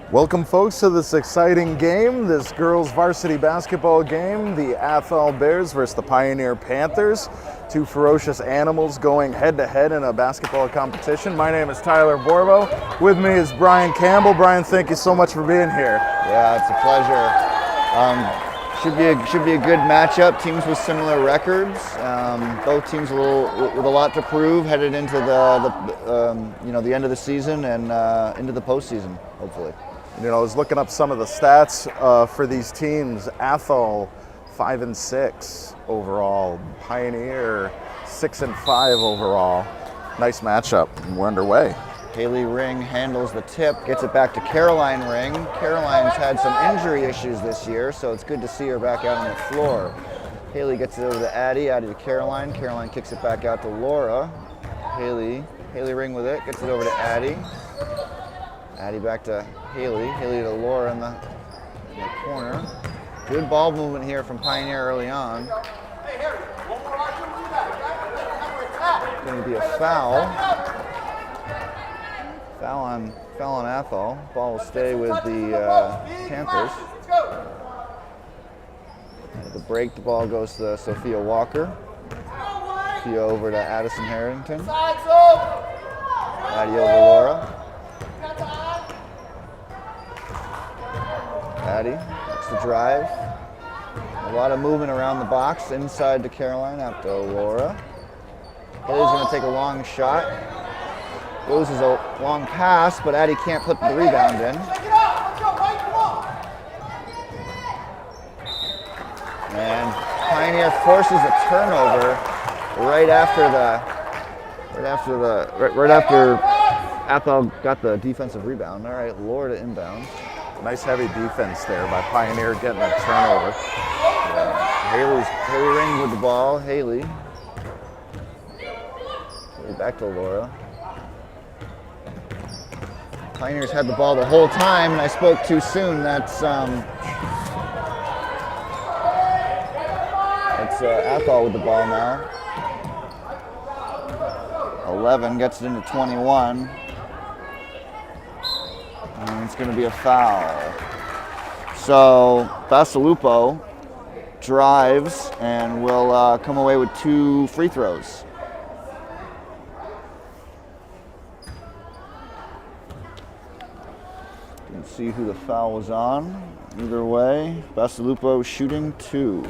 Welcome folks to this exciting game, this girls varsity basketball game, the Athol Bears versus the Pioneer Panthers. Two ferocious animals going head to head in a basketball competition. My name is Tyler Borbo. With me is Brian Campbell. Brian, thank you so much for being here. Yeah, it's a pleasure. Should be a good matchup. Teams with similar records. Both teams with a lot to prove headed into the end of the season and into the postseason, hopefully. You know, I was looking up some of the stats for these teams. Athol 5-6 overall. Pioneer 6-5 overall. Nice matchup. We're underway. Haley Ring handles the tip, gets it back to Caroline Ring. Caroline's had some injury issues this year, so it's good to see her back out on the floor. Haley gets it over to Addie, Addie to Caroline. Caroline kicks it back out to Laura. Haley Ring with it, gets it over to Addie. Addie back to Haley to Laura in the corner. Good ball movement here from Pioneer early on. Going to be a foul. Foul on Athol. Ball will stay with the Panthers. At the break, the ball goes to Sophia Walker. Sophia over to Addison Harrington. Addie over to Laura. Addie makes the drive. A lot of movement around the box. Inside to Caroline, out to Laura. Haley's going to take a long shot. Goes as a long pass, but Addie can't put the rebound in. And Pioneer forces a turnover right after Athol got the defensive rebound. All right, Laura to inbound. Nice heavy defense there by Pioneer getting a turnover. Haley Ring with the ball. Haley back to Laura. Pioneers had the ball the whole time, and I spoke too soon. That's Athol with the ball now. 11 gets it into 21. And it's going to be a foul. So Basalupo drives and will come away with 2 free throws. Didn't see who the foul was on. Either way, Basalupo shooting 2.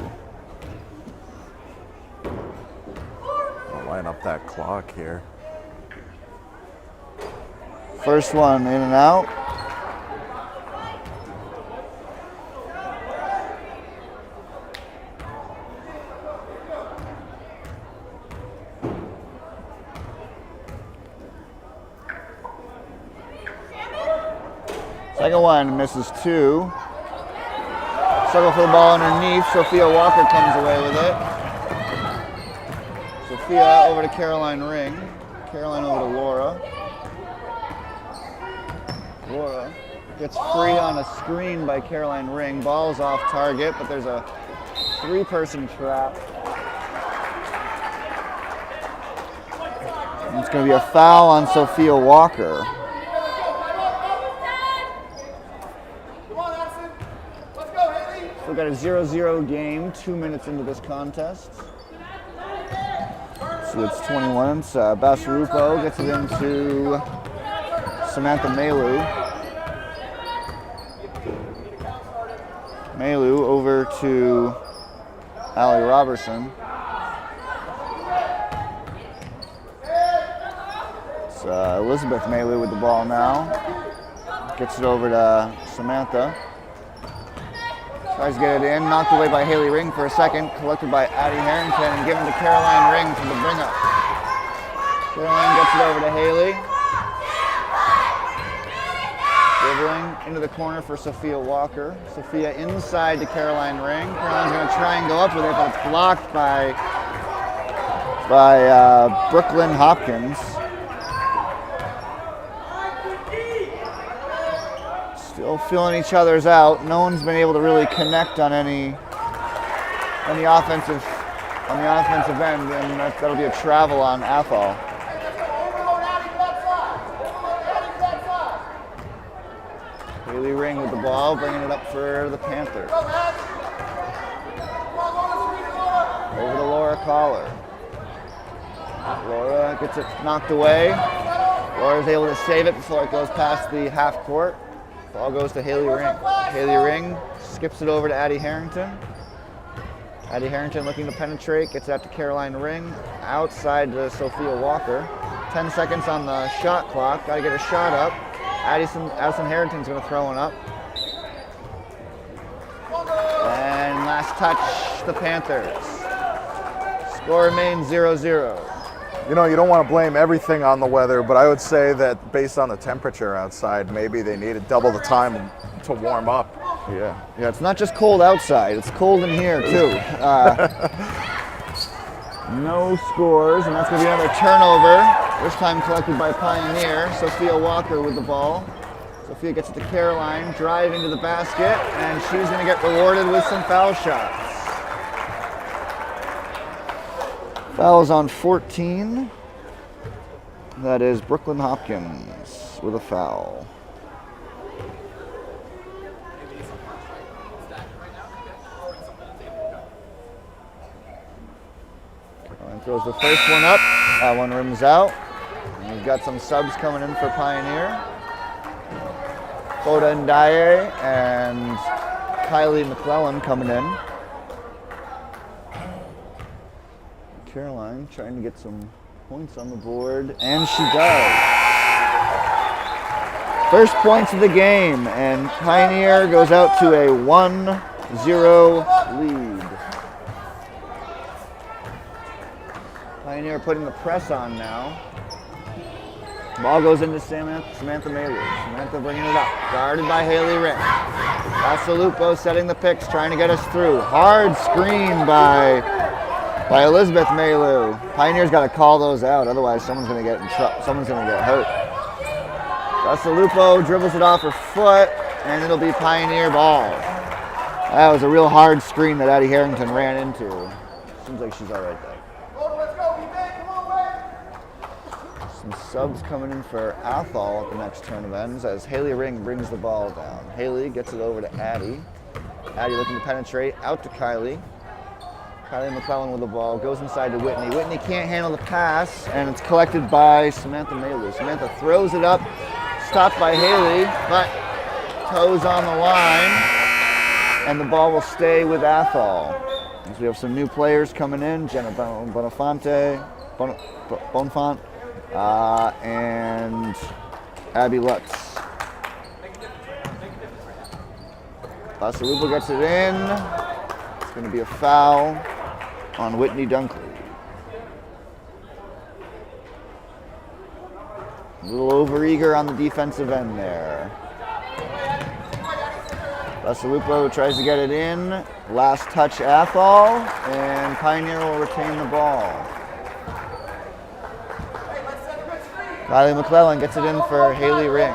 I'll line up that clock here. First one in and out. Second one misses 2. Struggle for the ball underneath. Sophia Walker comes away with it. Sophia over to Caroline Ring. Caroline over to Laura. Laura gets free on a screen by Caroline Ring. Ball's off target, but there's a 3-person trap. And it's going to be a foul on Sophia Walker. We've got a 0-0 game, 2 minutes into this contest. So it's 21. Basalupo gets it into Samantha Malu. Malu over to Allie Robertson. It's Elizabeth Malu with the ball now. Gets it over to Samantha. Tries to get it in, knocked away by Haley Ring for a second, collected by Addie Harrington and given to Caroline Ring for the bring up. Caroline gets it over to Haley. Dribbling into the corner for Sophia Walker. Sophia inside to Caroline Ring. Caroline's going to try and go up with it, but it's blocked by Brooklyn Hopkins. Still feeling each other's out. No one's been able to really connect on the offensive end, and that'll be a travel on Athol. Haley Ring with the ball, bringing it up for the Panthers. Over to Laura Collar. Laura gets it knocked away. Laura's able to save it before it goes past the half court. Ball goes to Haley Ring. Haley Ring skips it over to Addie Harrington. Addie Harrington looking to penetrate, gets it out to Caroline Ring. Outside to Sophia Walker. 10 seconds on the shot clock. Got to get a shot up. Addison Harrington's going to throw one up. And last touch, the Panthers. Score remains 0-0. You know, you don't want to blame everything on the weather, but I would say that based on the temperature outside, maybe they needed double the time to warm up. Yeah, it's not just cold outside, it's cold in here too. No scores, and that's going to be another turnover, this time collected by Pioneer. Sophia Walker with the ball. Sophia gets it to Caroline, driving to the basket, and she's going to get rewarded with some foul shots. Fouls on 14. That is Brooklyn Hopkins with a foul. And throws the first one up. That one rims out. And we've got some subs coming in for Pioneer. Hoda Ndaye and Kylie McClellan coming in. Caroline trying to get some points on the board, and she does. First points of the game, and Pioneer goes out to a 1-0 lead. Pioneer putting the press on now. Ball goes into Samantha Maylor. Samantha bringing it up, guarded by Haley Ring. Basalupo setting the picks, trying to get us through. Hard screen by Elizabeth Maylou. Pioneer's got to call those out, otherwise someone's going to get in trouble. Someone's going to get hurt. Basalupo dribbles it off her foot, and it'll be Pioneer ball. That was a real hard screen that Addie Harrington ran into. Seems like she's all right though. Some subs coming in for Athol at the next turn of ends as Haley Ring brings the ball down. Haley gets it over to Addie. Addie looking to penetrate, out to Kylie. Kylie McClellan with the ball, goes inside to Whitney. Whitney can't handle the pass, and it's collected by Samantha Maylou. Samantha throws it up, stopped by Haley, but toes on the line, and the ball will stay with Athol. As we have some new players coming in, Jenna Bonfant, and Abby Lutz. Basalupo gets it in. It's going to be a foul on Whitney Dunkley. A little overeager on the defensive end there. Basalupo tries to get it in. Last touch Athol, and Pioneer will retain the ball. Kylie McClellan gets it in for Haley Ring.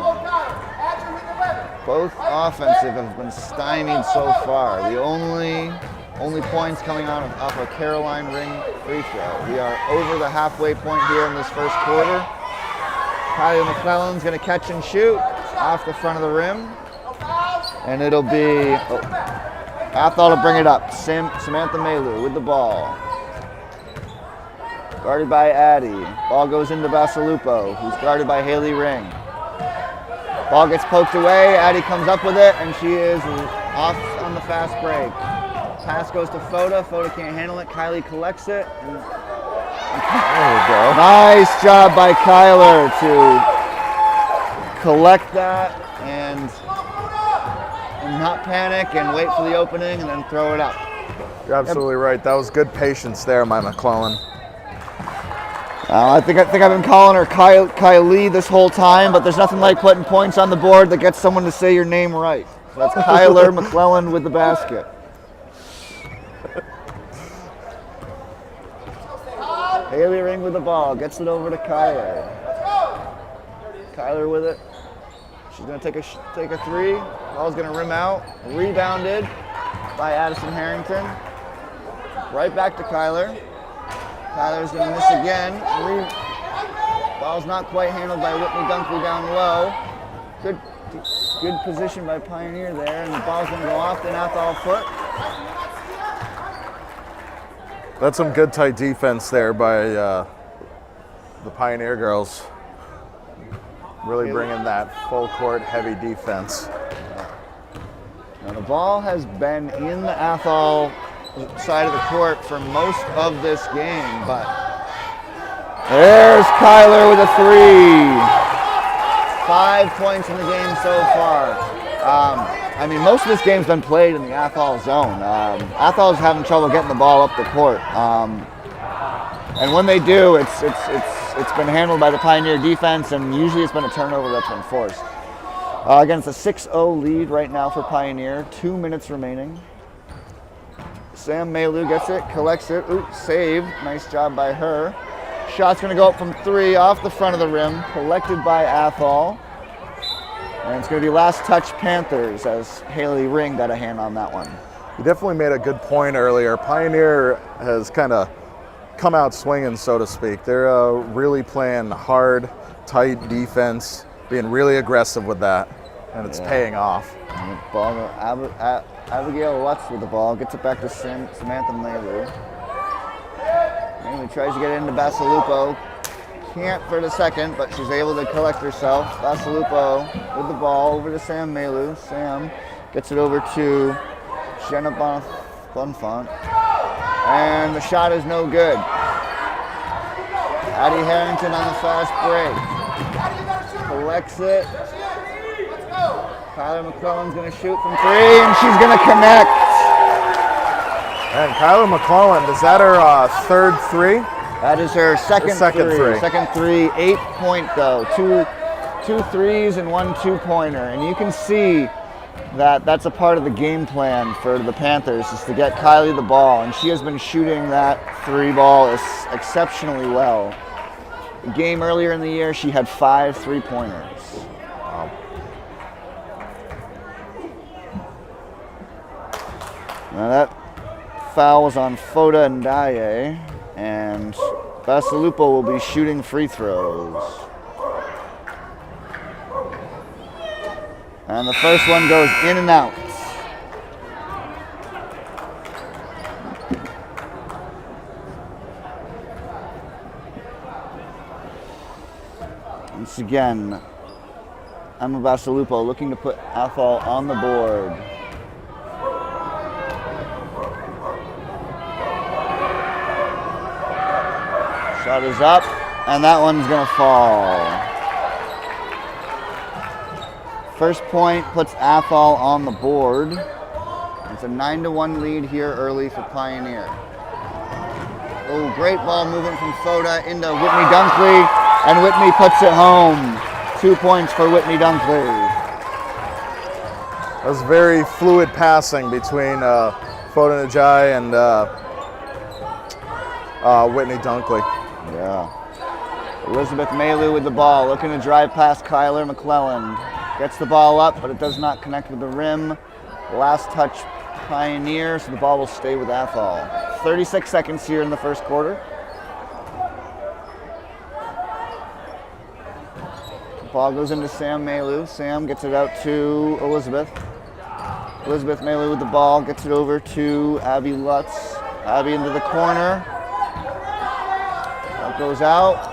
Both offensive have been stymied so far. The only points coming out off a Caroline Ring free throw. We are over the halfway point here in this first quarter. Kylie McClellan's going to catch and shoot off the front of the rim. And it'll be Athol to bring it up. Samantha Maylou with the ball. Guarded by Addie. Ball goes into Basalupo, who's guarded by Haley Ring. Ball gets poked away. Addie comes up with it, and she is off on the fast break. Pass goes to Foda. Foda can't handle it. Kylie collects it. And there we go. Nice job by Kyler to collect that and not panic and wait for the opening and then throw it up. You're absolutely right. That was good patience there, my McClellan. I think I've been calling her Kylie this whole time, but there's nothing like putting points on the board that gets someone to say your name right. So that's Kyler McClellan with the basket. Haley Ring with the ball, gets it over to Kyler. Kyler with it. She's going to take a three. Ball's going to rim out. Rebounded by Addison Harrington. Right back to Kyler. Kyler's going to miss again. Ball's not quite handled by Whitney Dunkley down low. Good Good position by Pioneer there, and the ball's going to go off the Athol foot. That's some good tight defense there by the Pioneer girls. Really bringing that full court heavy defense. Now the ball has been in the Athol side of the court for most of this game, but there's Kyler with a 3. 5 points in the game so far. I mean, most of this game's been played in the Athol zone. Athol's having trouble getting the ball up the court, and when they do, it's been handled by the Pioneer defense, and usually it's been a turnover that's been forced. Again, it's a 6-0 lead right now for Pioneer. 2 minutes remaining. Sam Maylou gets it, collects it. Ooh, save. Nice job by her. Shot's going to go up from 3 off the front of the rim, collected by Athol. And it's going to be last touch Panthers as Haley Ring got a hand on that one. You definitely made a good point earlier. Pioneer has kind of come out swinging, so to speak. They're really playing hard, tight defense, being really aggressive with that, and it's paying off. And the ball, Abigail Lutz with the ball, gets it back to Samantha Maylou. Maylou tries to get it into Basalupo. Can't for the second, but she's able to collect herself. Basalupo with the ball over to Sam Maylou. Sam gets it over to Jenna Bonfont. And the shot is no good. Addie Harrington on the fast break. Collects it. Kyler McClellan's going to shoot from 3, and she's going to connect. And Kyler McClellan, is that her third 3? That is her second three. Second 3, 8-point though. Two threes and 1 2-pointer. And you can see that that's a part of the game plan for the Panthers, is to get Kylie the ball. And she has been shooting that 3 ball exceptionally well. The game earlier in the year, she had 5 3-pointers. Wow. Now that foul was on Foda and Daye, and Basalupo will be shooting free throws. And the first one goes in and out. Once again, Emma Basalupo looking to put Athol on the board. Shot is up, and that one's gonna fall. First point puts Athol on the board. It's a 9-1 lead here early for Pioneer. Oh, great ball movement from Foda into Whitney Dunkley, and Whitney puts it home. 2 points for Whitney Dunkley. That was very fluid passing between Foda Najai and Whitney Dunkley. Yeah. Elizabeth Maylou with the ball, looking to drive past Kyler McClellan. Gets the ball up, but it does not connect with the rim. Last touch Pioneer, so the ball will stay with Athol. 36 seconds here in the first quarter. The ball goes into Sam Maylou. Sam gets it out to Elizabeth. Elizabeth Maylou with the ball, gets it over to Abby Lutz. Abby into the corner. That goes out.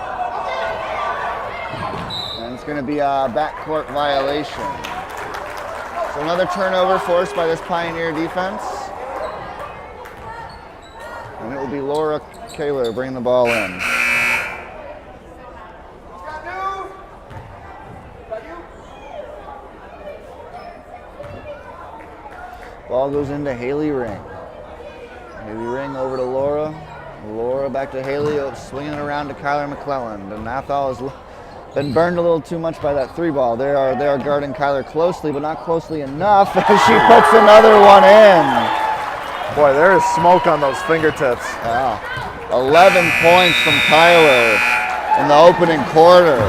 And it's going to be a backcourt violation. So another turnover forced by this Pioneer defense. And it will be Laura Kaler bringing the ball in. Ball goes into Haley Ring. Haley Ring over to Laura. Laura back to Haley, swinging it around to Kyler McClellan. And Athol has been burned a little too much by that 3 ball. They are guarding Kyler closely, but not closely enough as she puts another one in. Boy, there is smoke on those fingertips. Wow. 11 points from Kyler in the opening quarter.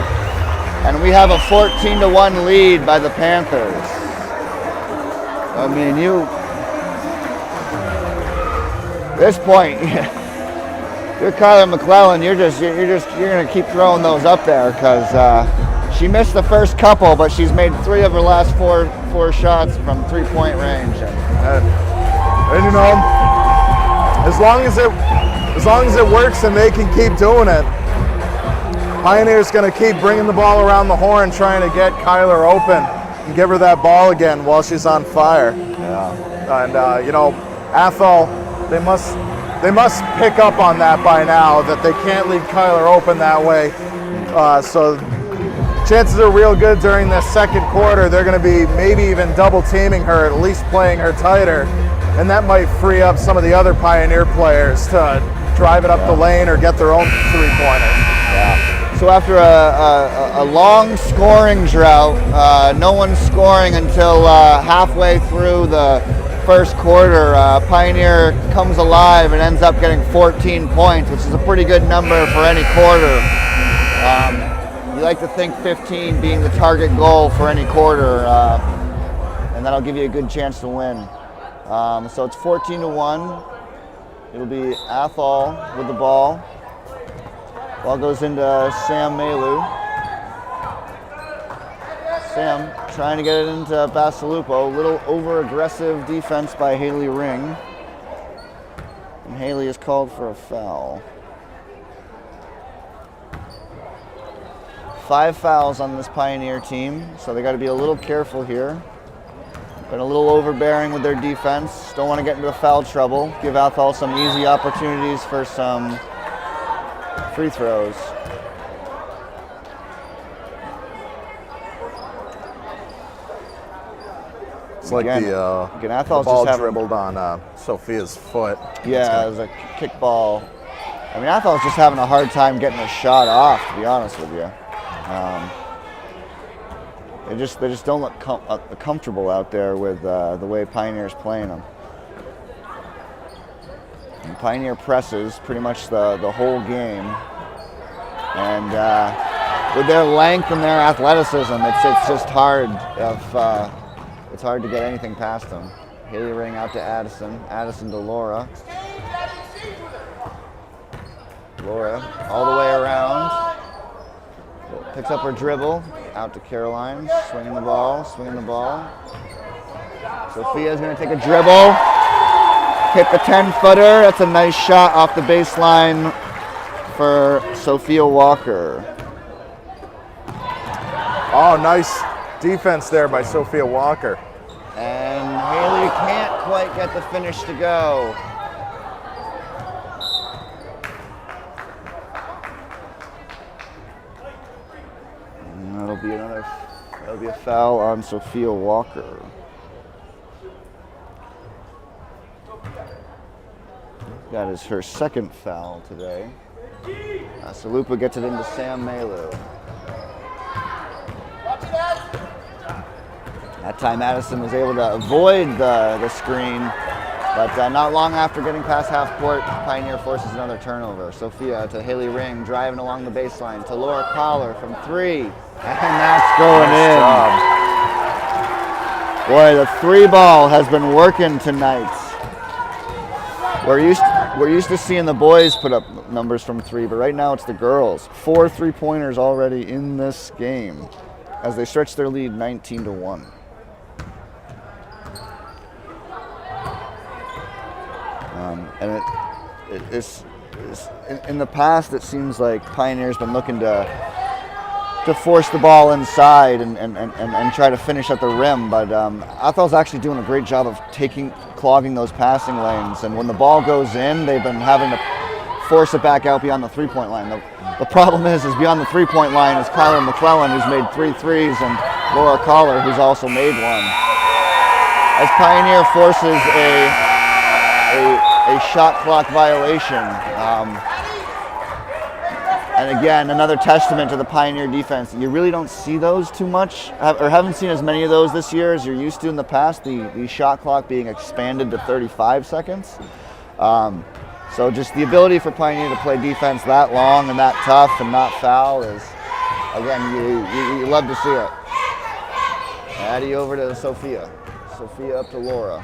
And we have a 14-1 lead by the Panthers. I mean, this point, you're Kyler McClellan. You're gonna keep throwing those up there because She missed the first couple, but she's made 3 of her last four shots from 3-point range. And you know, as long as it works and they can keep doing it, Pioneer's going to keep bringing the ball around the horn, trying to get Kyler open and give her that ball again while she's on fire. Yeah. And you know, Athol, they must pick up on that by now, that they can't leave Kyler open that way. So chances are real good during this second quarter. They're going to be maybe even double teaming her, at least playing her tighter. And that might free up some of the other Pioneer players to drive it up the lane or get their own three-pointers. Yeah. So after a long scoring drought, no one's scoring until halfway through the first quarter. Pioneer comes alive and ends up getting 14 points, which is a pretty good number for any quarter. You like to think 15 being the target goal for any quarter, and that'll give you a good chance to win. So it's 14-1. It'll be Athol with the ball. Ball goes into Sam Malu. Sam trying to get it into Basalupo. A little over-aggressive defense by Haley Ring. And Haley is called for a foul. 5 fouls on this Pioneer team, so they got to be a little careful here. Been a little overbearing with their defense. Don't want to get into foul trouble. Give Athol some easy opportunities for some free throws. It's like the ball dribbled on Sophia's foot. Yeah, it was a kick ball. I mean, Athol's just having a hard time getting a shot off, to be honest with you. They just don't look comfortable out there with the way Pioneer's playing them. And Pioneer presses pretty much the whole game, and with their length and their athleticism, it's just hard. It's hard to get anything past them. Haley Ring out to Addison. Addison to Laura. Laura all the way around. Picks up her dribble. Out to Caroline. Swinging the ball. Sophia's going to take a dribble. Hit the 10-footer. That's a nice shot off the baseline for Sophia Walker. Oh, nice defense there by Sophia Walker. And Haley can't quite get the finish to go. And that'll be a foul on Sophia Walker. That is her second foul today. Salupa gets it into Sam Malu. That time Addison was able to avoid the screen, but not long after getting past half court, Pioneer forces another turnover. Sophia to Haley Ring, driving along the baseline to Laura Collar from 3, and that's going in. Boy, the 3 ball has been working tonight. We're used to seeing the boys put up numbers from 3, but right now it's the girls. 4 3-pointers already in this game as they stretch their lead 19-1. And it's in the past, it seems like Pioneer's been looking to force the ball inside and try to finish at the rim, but Athol's actually doing a great job of clogging those passing lanes, and when the ball goes in, they've been having to force it back out beyond the 3-point line. The problem is beyond the 3-point line is Kyler McClellan, who's made 3 threes, and Laura Collar, who's also made 1. As Pioneer forces a shot clock violation. And again, another testament to the Pioneer defense. You really don't see those too much, or haven't seen as many of those this year as you're used to in the past, the shot clock being expanded to 35 seconds. So just the ability for Pioneer to play defense that long and that tough and not foul is, again, you love to see it. Addie over to Sophia. Sophia up to Laura.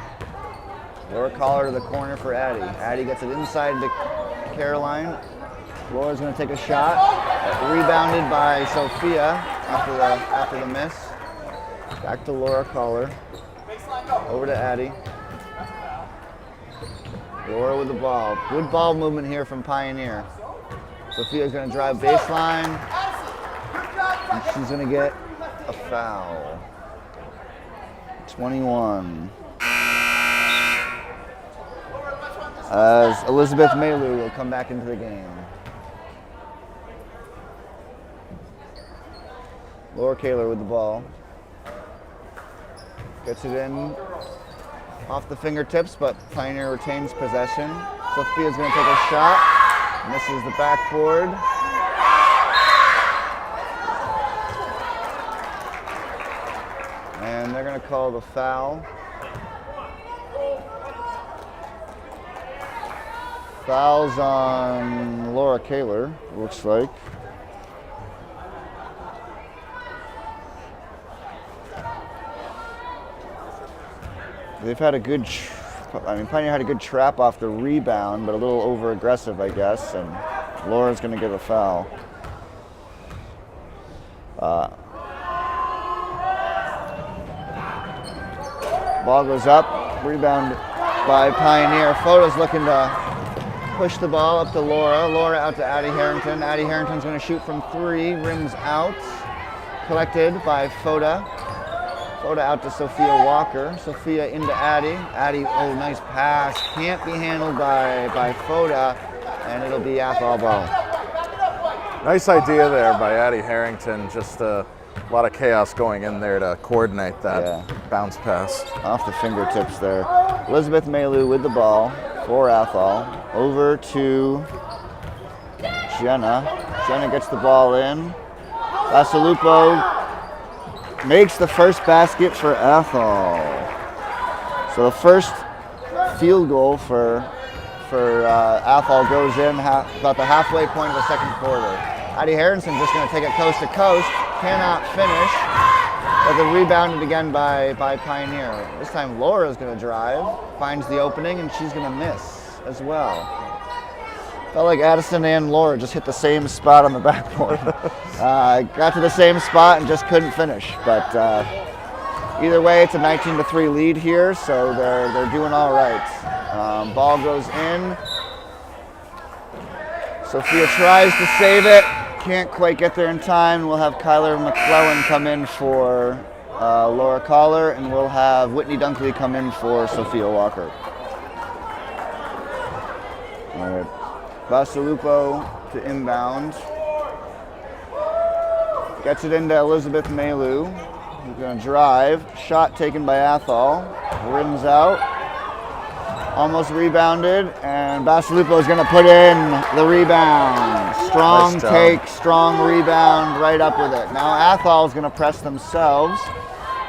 Laura Collar to the corner for Addie. Addie gets it inside to Caroline. Laura's going to take a shot. Rebounded by Sophia. after the miss. Back to Laura Collar. Over to Addie. Laura with the ball. Good ball movement here from Pioneer. Sophia's going to drive baseline. And she's going to get a foul. 21. As Elizabeth Maylou will come back into the game. Laura Kaler with the ball. Gets it in off the fingertips, but Pioneer retains possession. Sophia's going to take a shot. Misses the backboard. And they're going to call the foul. Foul's on Laura Kaler, looks like. They've had a good, Pioneer had a good trap off the rebound, but a little over aggressive, I guess, and Laura's going to get a foul. Ball goes up, rebound by Pioneer. Foda's looking to push the ball up to Laura. Laura out to Addie Harrington. Addie Harrington's going to shoot from 3, rims out. Collected by Foda. Foda out to Sophia Walker. Sophia into Addie. Addie, oh, nice pass. Can't be handled by Foda, and it'll be Athol ball. Nice idea there by Addie Harrington. Just a lot of chaos going in there to coordinate that bounce pass. Off the fingertips there. Elizabeth Maylou with the ball for Athol. Over to Jenna. Jenna gets the ball in. Vasalupo makes the first basket for Athol. So the first field goal for Athol goes in about the halfway point of the second quarter. Addie Harrison just going to take it coast to coast. Cannot finish. But they're rebounded again by Pioneer. This time Laura's going to drive, finds the opening, and she's going to miss as well. Felt like Addison and Laura just hit the same spot on the backboard. Got to the same spot and just couldn't finish. But either way, it's a 19-3 lead here, so they're doing all right. Ball goes in. Sophia tries to save it. Can't quite get there in time. We'll have Kyler McClellan come in for Laura Collar, and we'll have Whitney Dunkley come in for Sophia Walker. All right. Vasalupo to inbound. Gets it into Elizabeth Maylou. Who's going to drive. Shot taken by Athol. Rims out. Almost rebounded. And Vasalupo is going to put in the rebound. Strong Nice take, strong rebound, right up with it. Now Athol is going to press themselves.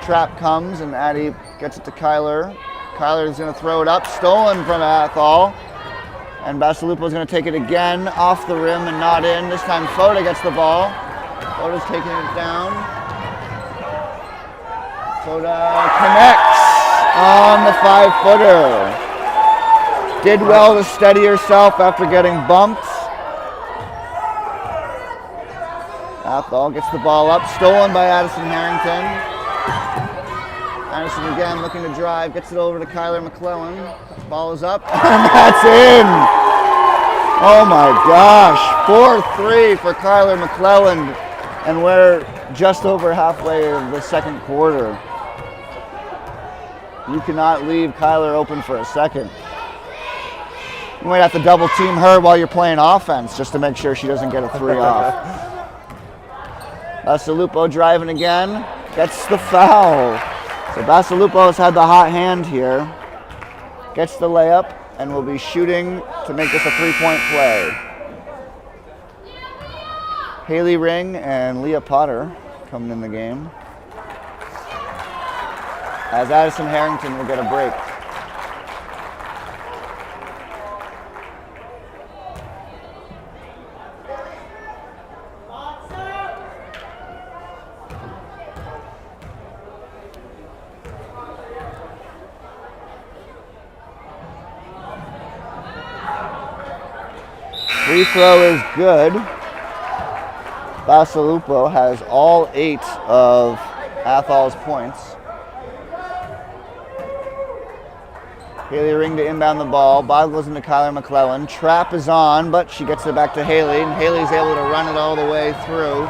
Trap comes and Addie gets it to Kyler. Kyler is going to throw it up. Stolen from Athol. And Vasalupo is going to take it again off the rim and not in. This time Foda gets the ball. Foda's taking it down. Foda connects on the 5-footer. Did well to steady herself after getting bumped. Athol gets the ball up. Stolen by Addison Harrington. Addison again looking to drive. Gets it over to Kyler McClellan. Ball is up, and that's in! Oh my gosh, 4-3 for Kyler McClellan, and we're just over halfway of the second quarter. You cannot leave Kyler open for a second. You might have to double team her while you're playing offense just to make sure she doesn't get a 3 off. Vasalupo driving again, gets the foul. So Vasalupo has had the hot hand here. Gets the layup and will be shooting to make this a 3-point play. Haley Ring and Leah Potter coming in the game. As Addison Harrington will get a break. Free throw is good. Basalupo has all 8 of Athol's points. Haley Ring to inbound the ball. Ball goes into Kyler McClellan. Trap is on, but she gets it back to Haley, and Haley's able to run it all the way through.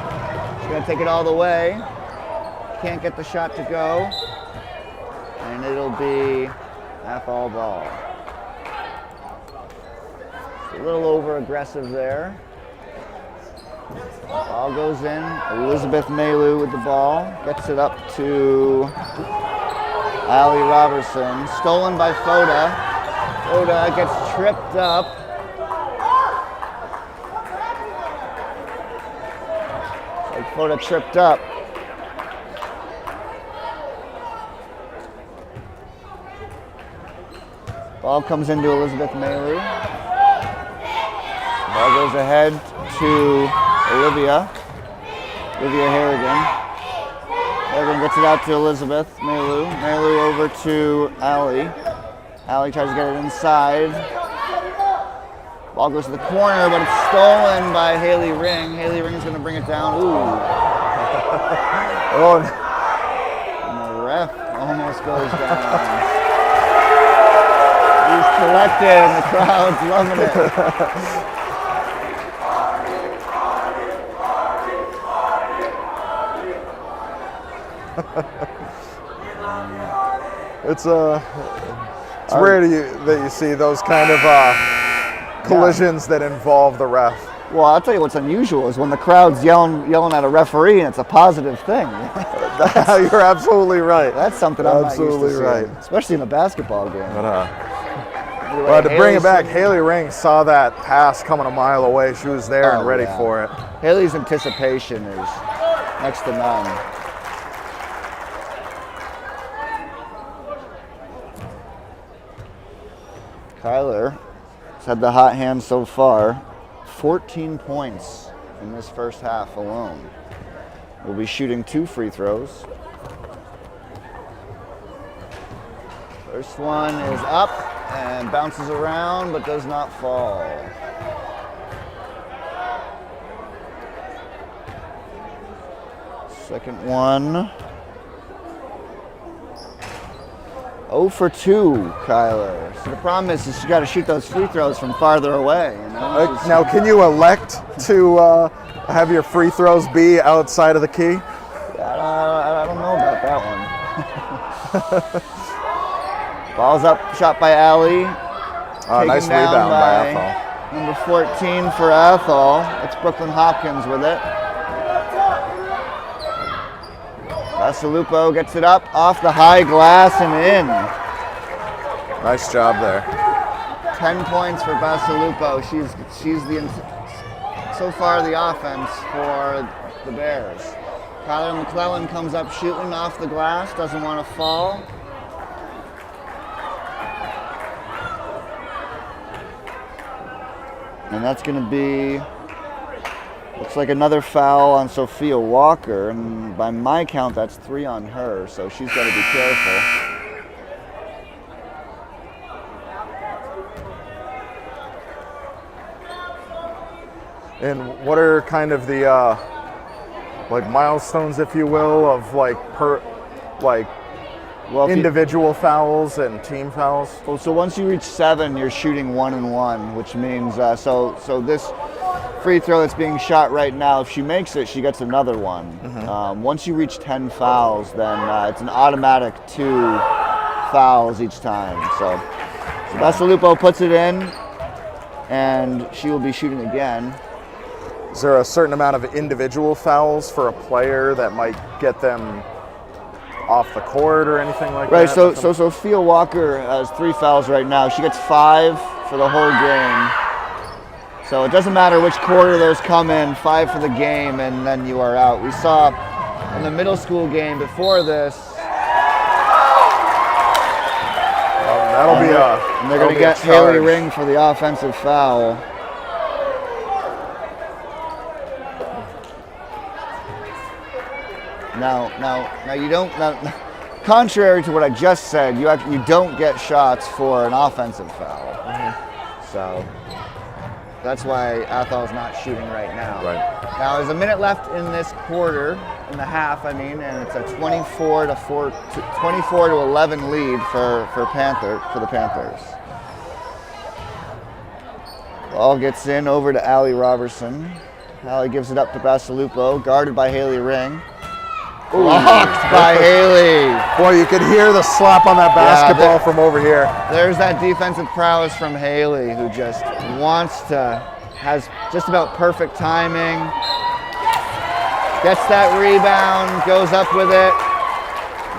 She's going to take it all the way. Can't get the shot to go. And it'll be Athol ball. A little over-aggressive there. Ball goes in. Elizabeth Maylou with the ball. Gets it up to Allie Robertson. Stolen by Foda. Foda gets tripped up. Like Foda tripped up. Ball comes into Elizabeth Maylou. Ball goes ahead to Olivia Harrigan. Harrigan gets it out to Elizabeth Maylou. Maylou over to Allie. Allie tries to get it inside. Ball goes to the corner, but it's stolen by Haley Ring. Haley Ring's going to bring it down. Ooh. Oh. And the ref almost goes down. He's collected and the crowd's loving it. It's rare that you see those kind of collisions that involve the ref. Well, I'll tell you what's unusual is when the crowd's yelling at a referee and it's a positive thing. You're absolutely right. That's something I'm absolutely not used to seeing, especially in a basketball game. But to bring it back, Haley Ring saw that pass coming a mile away. She was there and ready for it. Haley's anticipation is next to none. Kyler has had the hot hand so far. 14 points in this first half alone. We'll be shooting 2 free throws. First one is up and bounces around but does not fall. Second one. 0 for 2, Kyler. So the problem is you got to shoot those free throws from farther away. You know? Now, can you elect to have your free throws be outside of the key? I don't know about that one. Ball's up, shot by Allie. Nice rebound by Athol. Number 14 for Athol. It's Brooklyn Hopkins with it. Basalupo gets it up off the high glass and in. Nice job there. 10 points for Basalupo. She's so far the offense for the Bears. Kyler McClellan comes up shooting off the glass, doesn't want to fall. And that's going to be, looks like another foul on Sophia Walker, and by my count, that's 3 on her, so she's got to be careful. And what are kind of the like milestones, if you will, of individual fouls and team fouls? Well, so once you reach 7, you're shooting 1 and 1, which means so this free throw that's being shot right now, if she makes it, she gets another one. Mm-hmm. Once you reach 10 fouls, then it's an automatic 2 fouls each time. So Basalupo puts it in, and she will be shooting again. Is there a certain amount of individual fouls for a player that might get them off the court or anything like that? Right, so Sophia Walker has 3 fouls right now. She gets 5 for the whole game. So it doesn't matter which quarter those come in, 5 for the game, and then you are out. We saw in the middle school game before this. And they're going to get Haley Ring for the offensive foul. Now you don't. Contrary to what I just said, you don't get shots for an offensive foul. Mm-hmm. So That's why Athol's not shooting right now. Right. Now there's a minute left in this quarter, in the half, I mean, and it's a 24 to 11 lead for the Panthers. Ball gets in over to Allie Robertson. Allie gives it up to Basalupo, guarded by Haley Ring. Blocked by Haley. Boy, you could hear the slap on that basketball from over here. There's that defensive prowess from Haley, who just has just about perfect timing. Gets that rebound, goes up with it,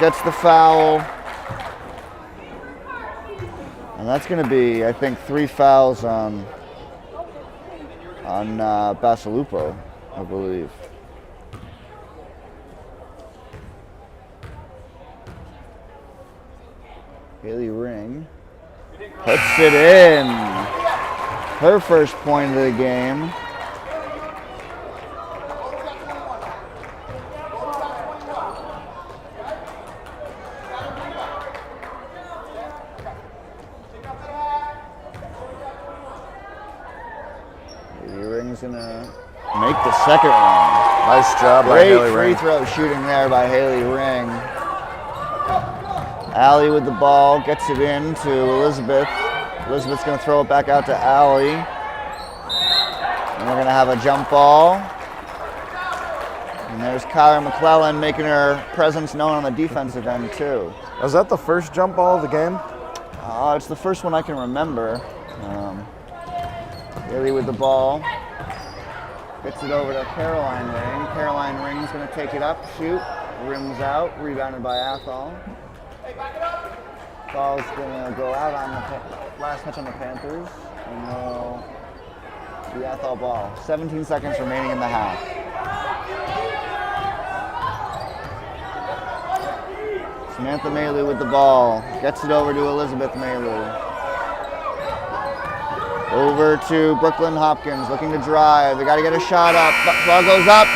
gets the foul. And that's going to be, I think, 3 fouls on Basalupo, I believe. Haley Ring puts it in. Her first point of the game. Haley Ring's gonna make the second one. Nice job by Haley Great Ring. free throw shooting there by Haley Ring. Allie with the ball, gets it in to Elizabeth. Elizabeth's going to throw it back out to Allie. And we're going to have a jump ball. And there's Kyler McClellan making her presence known on the defensive end too. Was that the first jump ball of the game? It's the first one I can remember. Haley with the ball. Gets it over to Caroline Ring. Caroline Ring's going to take it up, shoot. Rims out, rebounded by Athol. Ball's gonna go out on the last touch on the Panthers, and will be Athol ball. 17 seconds remaining in the half. Samantha Maylou with the ball, gets it over to Elizabeth Maylou. Over to Brooklyn Hopkins, looking to drive. They got to get a shot up. Ball goes up,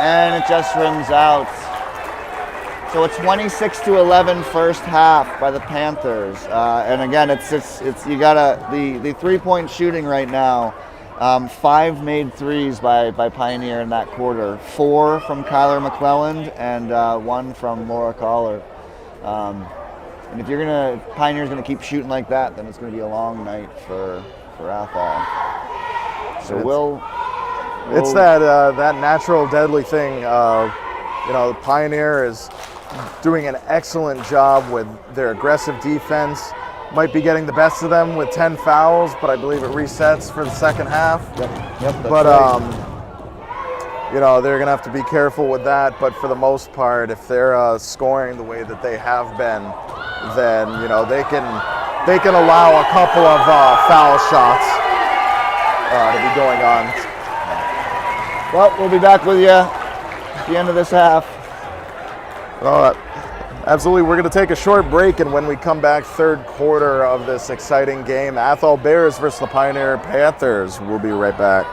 and it just rims out. So a 26-11 first half by the Panthers, and again, it's you gotta the 3-point shooting right now. 5 made threes by Pioneer in that quarter. 4 from Kyler McClelland and 1 from Laura Collar. And if Pioneer's gonna keep shooting like that, then it's gonna be a long night for Athol. So it's that natural deadly thing. The Pioneer is doing an excellent job with their aggressive defense. Might be getting the best of them with 10 fouls, but I believe it resets for the second half. Yep, that's but right. They're gonna have to be careful with that. But for the most part, if they're scoring the way that they have been, then they can allow a couple of foul shots to be going on. Well, we'll be back with you at the end of this half. Absolutely. We're going to take a short break, and when we come back, third quarter of this exciting game, Athol Bears versus the Pioneer Panthers. We'll be right back.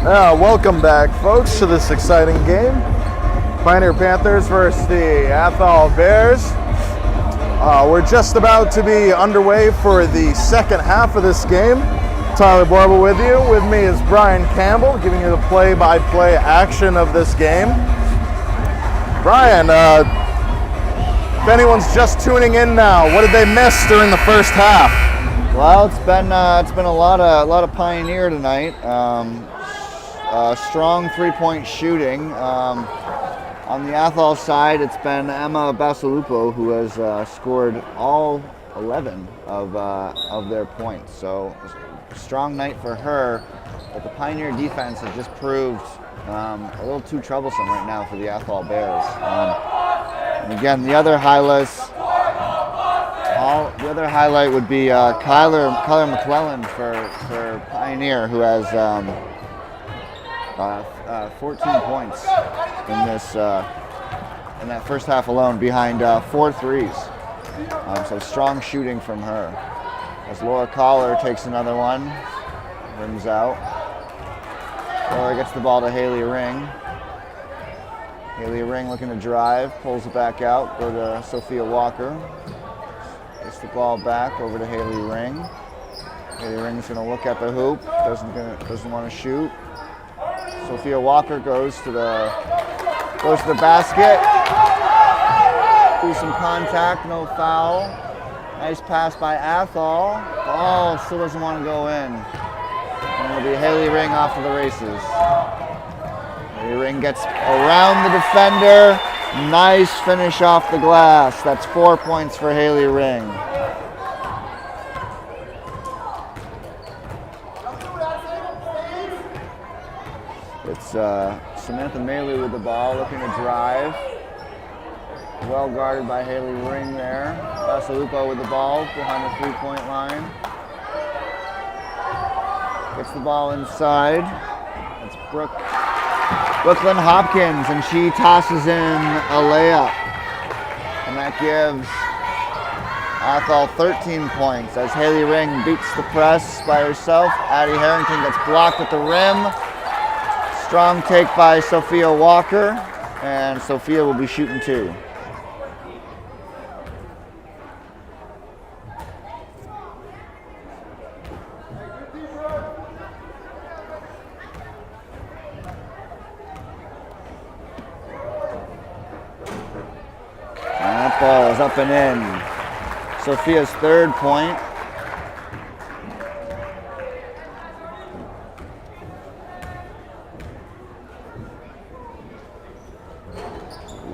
Welcome back, folks, to this exciting game. Pioneer Panthers versus the Athol Bears. We're just about to be underway for the second half of this game. Tyler Borba with you. With me is Brian Campbell, giving you the play-by-play action of this game. Brian, if anyone's just tuning in now, what did they miss during the first half? Well, it's been a lot of Pioneer tonight. Strong three-point shooting. On the Athol side, it's been Emma Basalupo who has scored all 11 of their points. So strong night for her. But the Pioneer defense has just proved a little too troublesome right now for the Athol Bears. And again, the other highlight would be Kyler McClellan for Pioneer, who has 14 points in that first half alone, behind 4 threes. So strong shooting from her. As Laura Collar takes another one, rims out. Laura gets the ball to Haley Ring. Haley Ring looking to drive, pulls it back out, go to Sophia Walker. Gets the ball back over to Haley Ring. Haley Ring's going to look at the hoop, doesn't want to shoot. Sophia Walker goes to the basket. Do some contact, no foul. Nice pass by Athol. Ball still doesn't want to go in. And it'll be Haley Ring off to the races. Haley Ring gets around the defender. Nice finish off the glass. That's 4 points for Haley Ring. It's Samantha Maley with the ball, looking to drive. Well guarded by Haley Ring there. Basalupo with the ball behind the three-point line. Gets the ball inside. It's Brooklyn Hopkins, and she tosses in a layup. And that gives Athol 13 points as Haley Ring beats the press by herself. Addie Harrington gets blocked at the rim. Strong take by Sophia Walker, and Sophia will be shooting 2. And that ball is up and in. Sophia's 3rd point.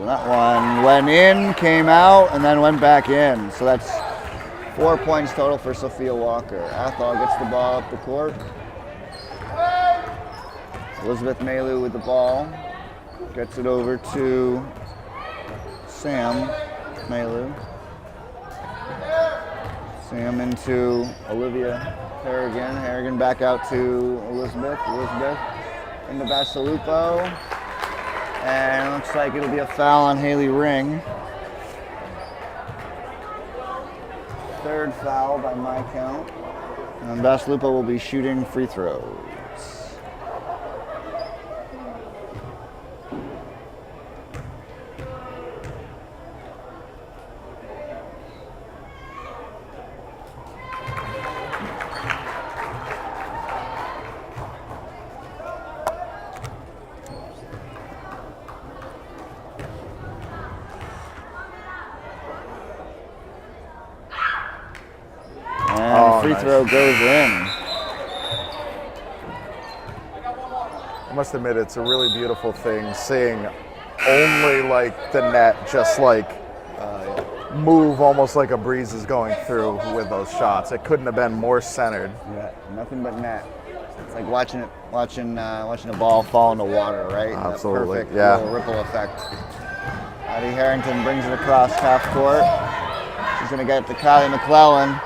That one went in, came out, and then went back in. So that's 4 points total for Sophia Walker. Athol gets the ball up the court. Elizabeth Malu with the ball. Gets it over to Sam Malu. Sam into Olivia Harrigan. Harrigan back out to Elizabeth. Elizabeth into Basalupo. And it looks like it'll be a foul on Haley Ring. 3rd foul by my count. And Basalupo will be shooting free throws. Free throw goes in. I must admit, it's a really beautiful thing seeing only like the net just like move almost like a breeze is going through with those shots. It couldn't have been more centered. Yeah, nothing but net. It's like watching a ball fall into water, right? Absolutely, that perfect yeah. little ripple effect. Addie Harrington brings it across half court. She's gonna get it to Kylie McClellan.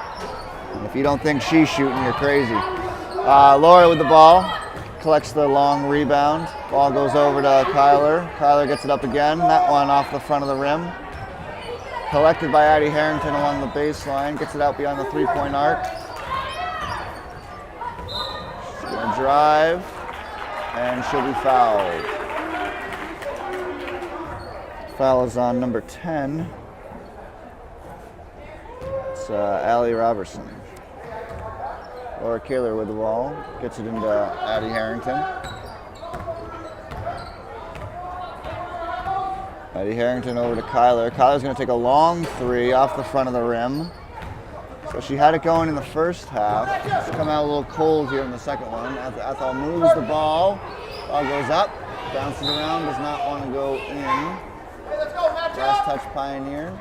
If you don't think she's shooting, you're crazy. Laura with the ball, collects the long rebound. Ball goes over to Kyler. Kyler gets it up again. That one off the front of the rim. Collected by Addie Harrington along the baseline. Gets it out beyond the three-point arc. She's gonna drive. and she'll be fouled. Foul is on number 10. It's Allie Robertson. Laura Kaler with the ball, gets it into Addie Harrington. Addie Harrington over to Kyler. Kyler's going to take a long three off the front of the rim. So she had it going in the first half. She's come out a little cold here in the second one. Athol moves the ball. Ball goes up, bounces around, does not want to go in. Last touch Pioneer.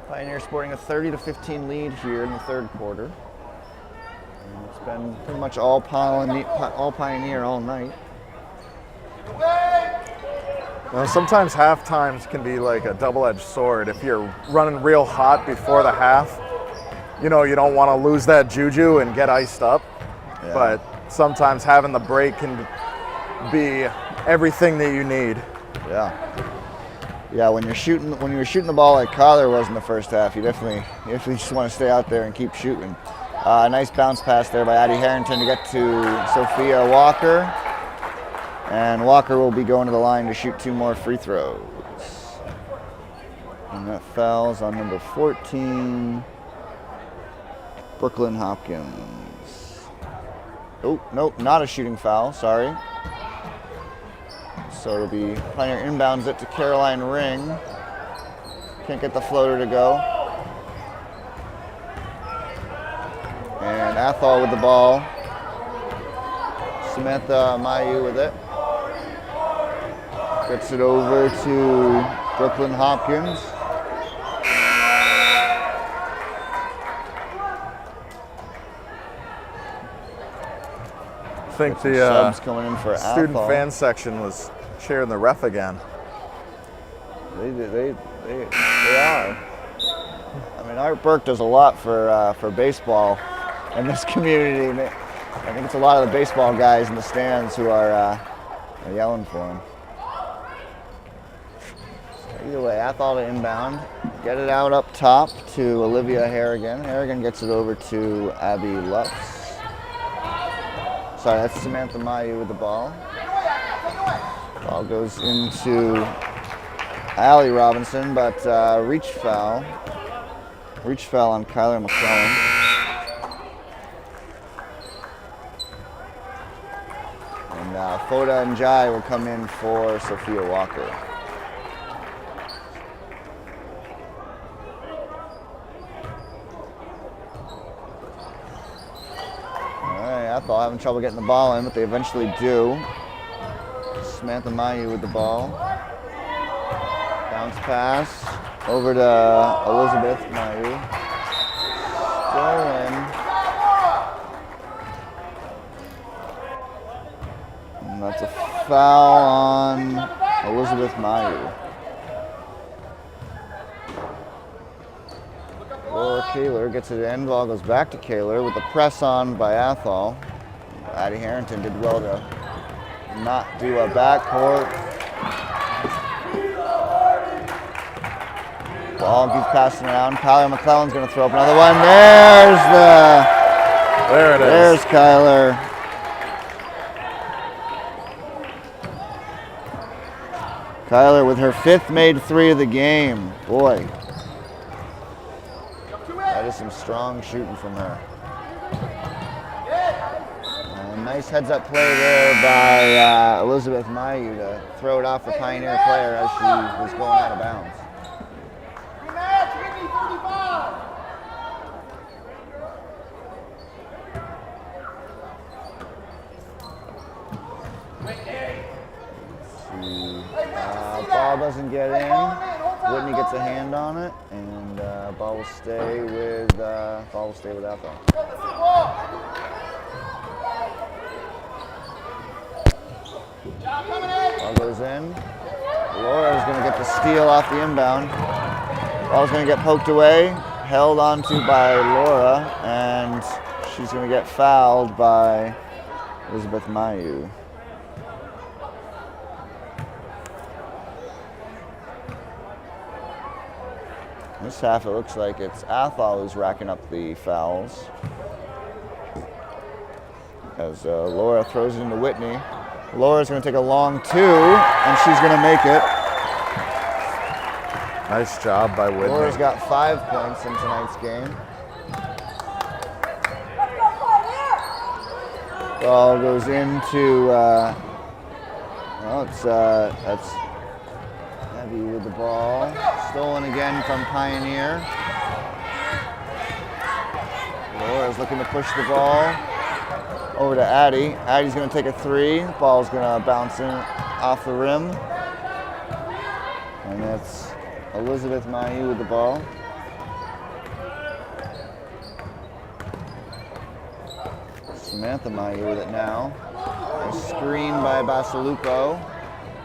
Pioneer sporting a 30-15 lead here in the third quarter. And it's been pretty much all Pioneer all night. Well, sometimes half times can be like a double-edged sword. If you're running real hot before the half, you know, you don't want to lose that juju and get iced up. Yeah. But sometimes having the break can be everything that you need. Yeah. Yeah, when you were shooting the ball like Kyler was in the first half, you definitely just want to stay out there and keep shooting. Nice bounce pass there by Addie Harrington to get to Sophia Walker. And Walker will be going to the line to shoot 2 more free throws. And that fouls on number 14, Brooklyn Hopkins. Oh, nope, not a shooting foul, sorry. So it'll be Pioneer inbounds it to Caroline Ring. Can't get the floater to go. And Athol with the ball. Samantha Mayu with it. Gets it over to Brooklyn Hopkins. I think the subs coming in for student Athol. fan section was cheering the ref again. They are. I mean, Art Burke does a lot for baseball in this community. I think it's a lot of the baseball guys in the stands who are yelling for him. So either way, Athol to inbound. Get it out up top to Olivia Harrigan. Harrigan gets it over to Abby Lutz. Sorry, that's Samantha Mayu with the ball. Ball goes into Allie Robinson, but reach foul. Reach foul on Kyler McClellan. And Foda and Jai will come in for Sophia Walker. Athol having trouble getting the ball in, but they eventually do. Samantha Mayu with the ball. Bounce pass over to Elizabeth Mayu. Stolen. And that's a foul on Elizabeth Mayu. Laura Kaler gets it in. Ball goes back to Kaler with the press on by Athol. Addie Harrington did well to not do a backcourt. Ball keeps passing around. Kyler McClellan's going to throw up another one. There's Kyler. Kyler with her 5th made 3 of the game. Boy. That is some strong shooting from her. Nice heads-up play there by Elizabeth Mayu to throw it off the Pioneer player as she was going out of bounds. Ball doesn't get in. Whitney gets a hand on it, and ball will stay with Athol. Ball goes in. Laura's going to get the steal off the inbound. Ball's going to get poked away, held onto by Laura, and she's going to get fouled by Elizabeth Mayu. This half, it looks like it's Athol who's racking up the fouls. as Laura throws it into Whitney. Laura's going to take a long 2, and she's going to make it. Nice job by Whitney. Laura's got 5 points in tonight's game. Ball goes into, that's Heavy with the ball. Stolen again from Pioneer. Laura's looking to push the ball over to Addie. Addie's going to take a 3. Ball's going to bounce in off the rim. And that's Elizabeth Mayu with the ball. Samantha Mayu with it now. A screen by Basalupo.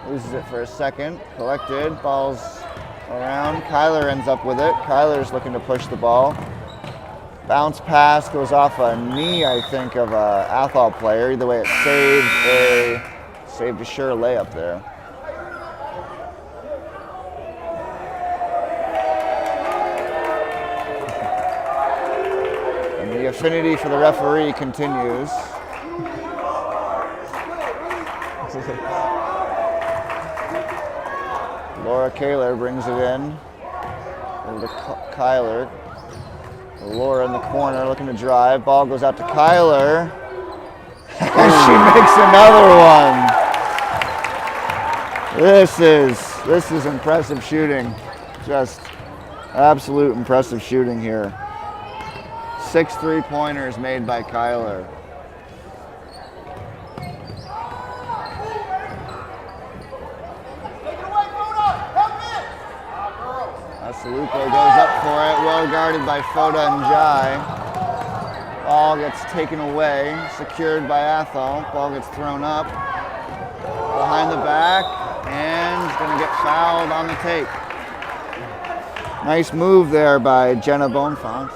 Loses it for a second. Collected. Ball's around. Kyler ends up with it. Kyler's looking to push the ball. Bounce pass goes off a knee, I think, of a Athol player. Either way, it saved a sure layup there. And the affinity for the referee continues. Laura Kaler brings it in. Over to Kyler. Laura in the corner looking to drive. Ball goes out to Kyler. And she makes another one. This is impressive shooting. Just absolute impressive shooting here. 6 3-pointers made by Kyler. Lupo goes up for it, well guarded by Foda and Jai. Ball gets taken away, secured by Athol. Ball gets thrown up, behind the back, and is going to get fouled on the take. Nice move there by Jenna Bonfont.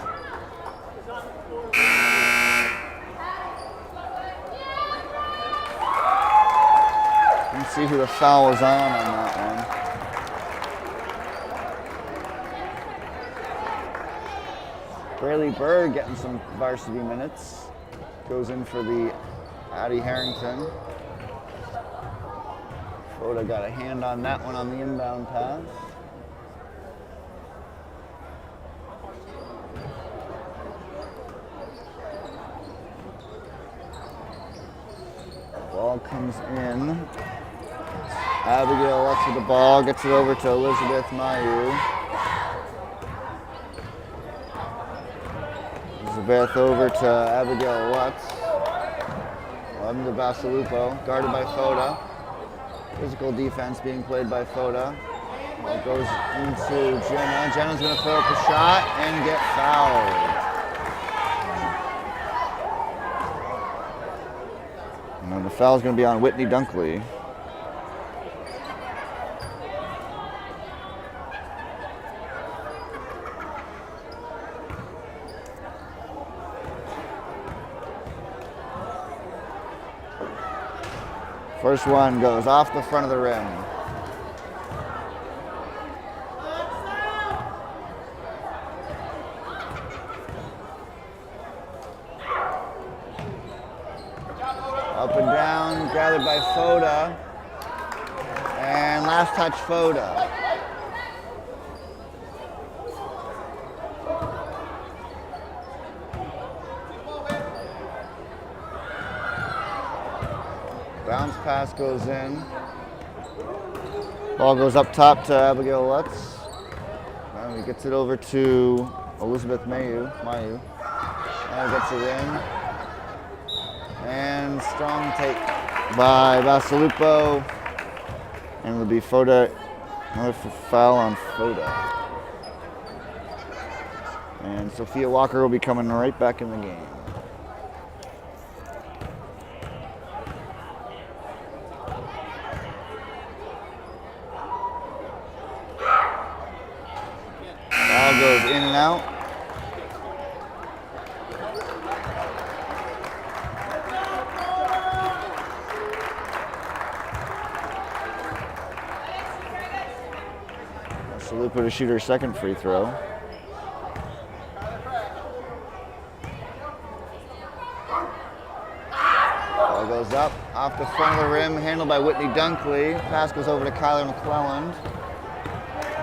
Let's see who the foul was on that one. Braylee Berg getting some varsity minutes. Goes in for the Addie Harrington. Foda got a hand on that one on the inbound pass. Ball comes in. Abigail left with the ball, gets it over to Elizabeth Mayu. Elizabeth over to Abigail Lutz. 11 to Basalupo, guarded by Foda. Physical defense being played by Foda. Ball goes into Jenna. Jenna's going to throw up a shot and get fouled. And the foul's going to be on Whitney Dunkley. First one goes off the front of the rim. Up and down, gathered by Foda. And last touch Foda. Bounce pass goes in. Ball goes up top to Abigail Lutz. And he gets it over to Elizabeth Mayu. And gets it in. And strong take by Basalupo. And it'll be Foda. Another foul on Foda. And Sophia Walker will be coming right back in the game. Goes in and out. Salupo to shoot her second free throw. goes up, off the front of the rim, handled by Whitney Dunkley. Pass goes over to Kyler McClelland.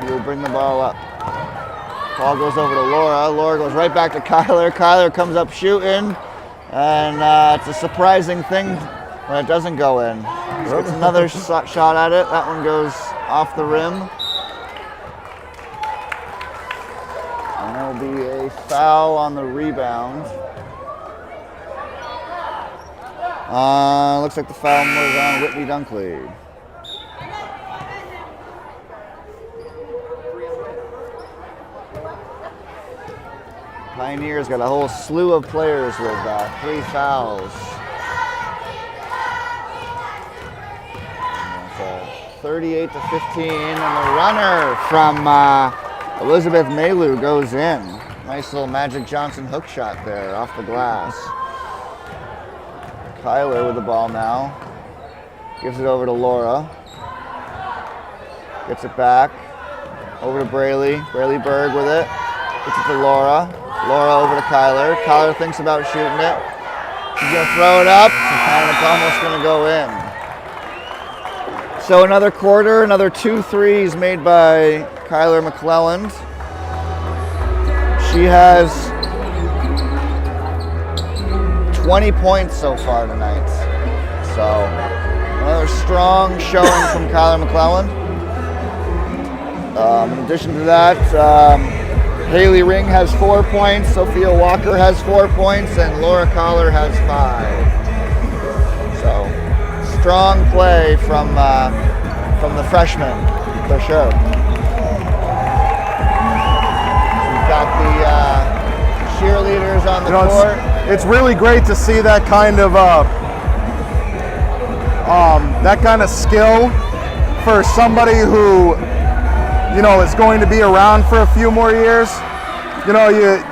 He will bring the ball up. Ball goes over to Laura. Laura goes right back to Kyler. Kyler comes up shooting, and it's a surprising thing when it doesn't go in. So it's another shot at it. That one goes off the rim. And there will be a foul on the rebound. Looks like the foul was on Whitney Dunkley. Pioneers got a whole slew of players with 3 fouls. So 38 to 15, and the runner from Elizabeth Malu goes in. Nice little Magic Johnson hook shot there off the glass. Kyler with the ball now. Gives it over to Laura. Gets it back. Over to Braley. Braley Berg with it. Gets it to Laura. Laura over to Kyler. Kyler thinks about shooting it. She's going to throw it up, and it's almost going to go in. So another quarter, another 2 threes made by Kyler McClelland. She has 20 points so far tonight. So another strong showing from Kyler McClelland. In addition to that, Haley Ring has 4 points, Sophia Walker has 4 points, and Laura Collar has 5. So strong play from the freshmen, for sure. We've got the cheerleaders on the court. It's really great to see that kind of skill for somebody who, you know, is going to be around for a few more years. You know, you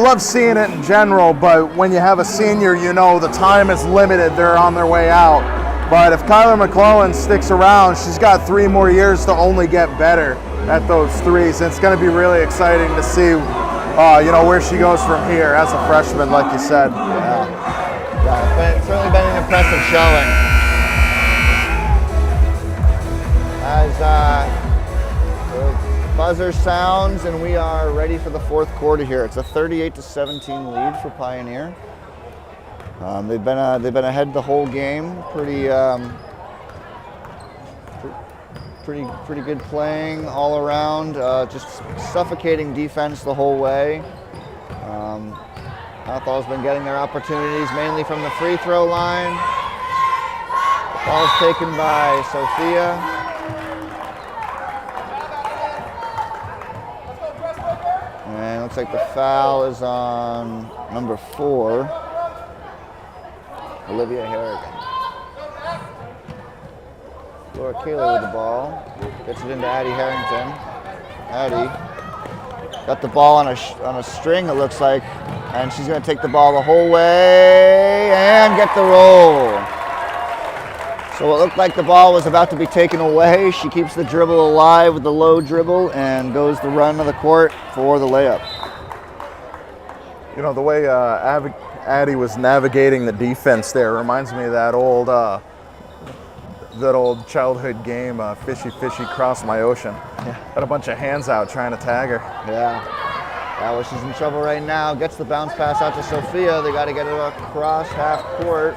love seeing it in general, but when you have a senior, you know the time is limited. They're on their way out. But if Kyler McClelland sticks around, she's got 3 more years to only get better at those threes. And it's going to be really exciting to see, you know, where she goes from here as a freshman, like you said. Yeah, it's certainly been an impressive showing. As the buzzer sounds, and we are ready for the 4th quarter here. It's a 38 to 17 lead for Pioneer. They've been ahead the whole game. Pretty good playing all around. Just suffocating defense the whole way. Athol's been getting their opportunities mainly from the free throw line. The ball's taken by Sophia. And it looks like the foul is on number 4. Olivia Harrigan. Laura Kaler with the ball. Gets it into Addie Harrington. Addie got the ball on a string, it looks like, and she's going to take the ball the whole way and get the roll. So it looked like the ball was about to be taken away. She keeps the dribble alive with the low dribble and goes the run of the court for the layup. You know, the way Addie was navigating the defense there reminds me of that old childhood game, Fishy Fishy Cross My Ocean. Yeah. Got a bunch of hands out trying to tag her. Yeah. Well, she's in trouble right now. Gets the bounce pass out to Sophia. They got to get it across half court.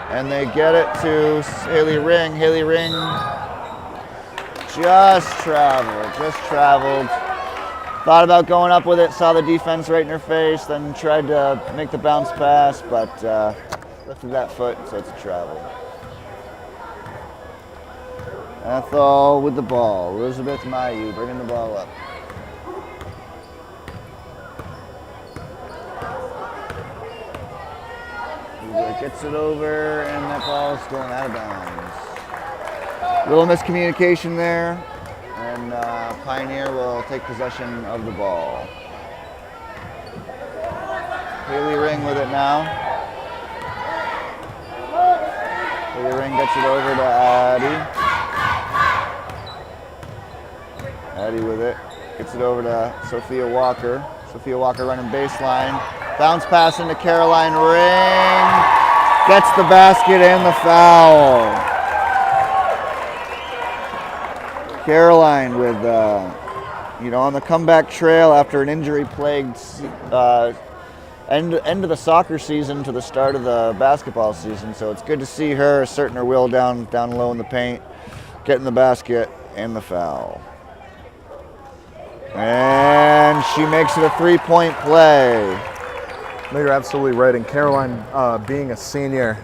And they get it to Haley Ring. Haley Ring just traveled. Thought about going up with it, saw the defense right in her face, then tried to make the bounce pass, but lifted that foot, so it's a travel. Athol with the ball. Elizabeth Mayu bringing the ball up. Gets it over, and that ball's going out of bounds. Little miscommunication there, and Pioneer will take possession of the ball. Haley Ring with it now. Haley Ring gets it over to Addie. Addie with it. Gets it over to Sophia Walker. Sophia Walker running baseline. Bounce pass into Caroline Ring. Gets the basket and the foul. Caroline with, on the comeback trail after an injury-plagued end of the soccer season to the start of the basketball season. So it's good to see her asserting her will down low in the paint, getting the basket and the foul. And she makes it a three-point play. No, you're absolutely right. And Caroline, being a senior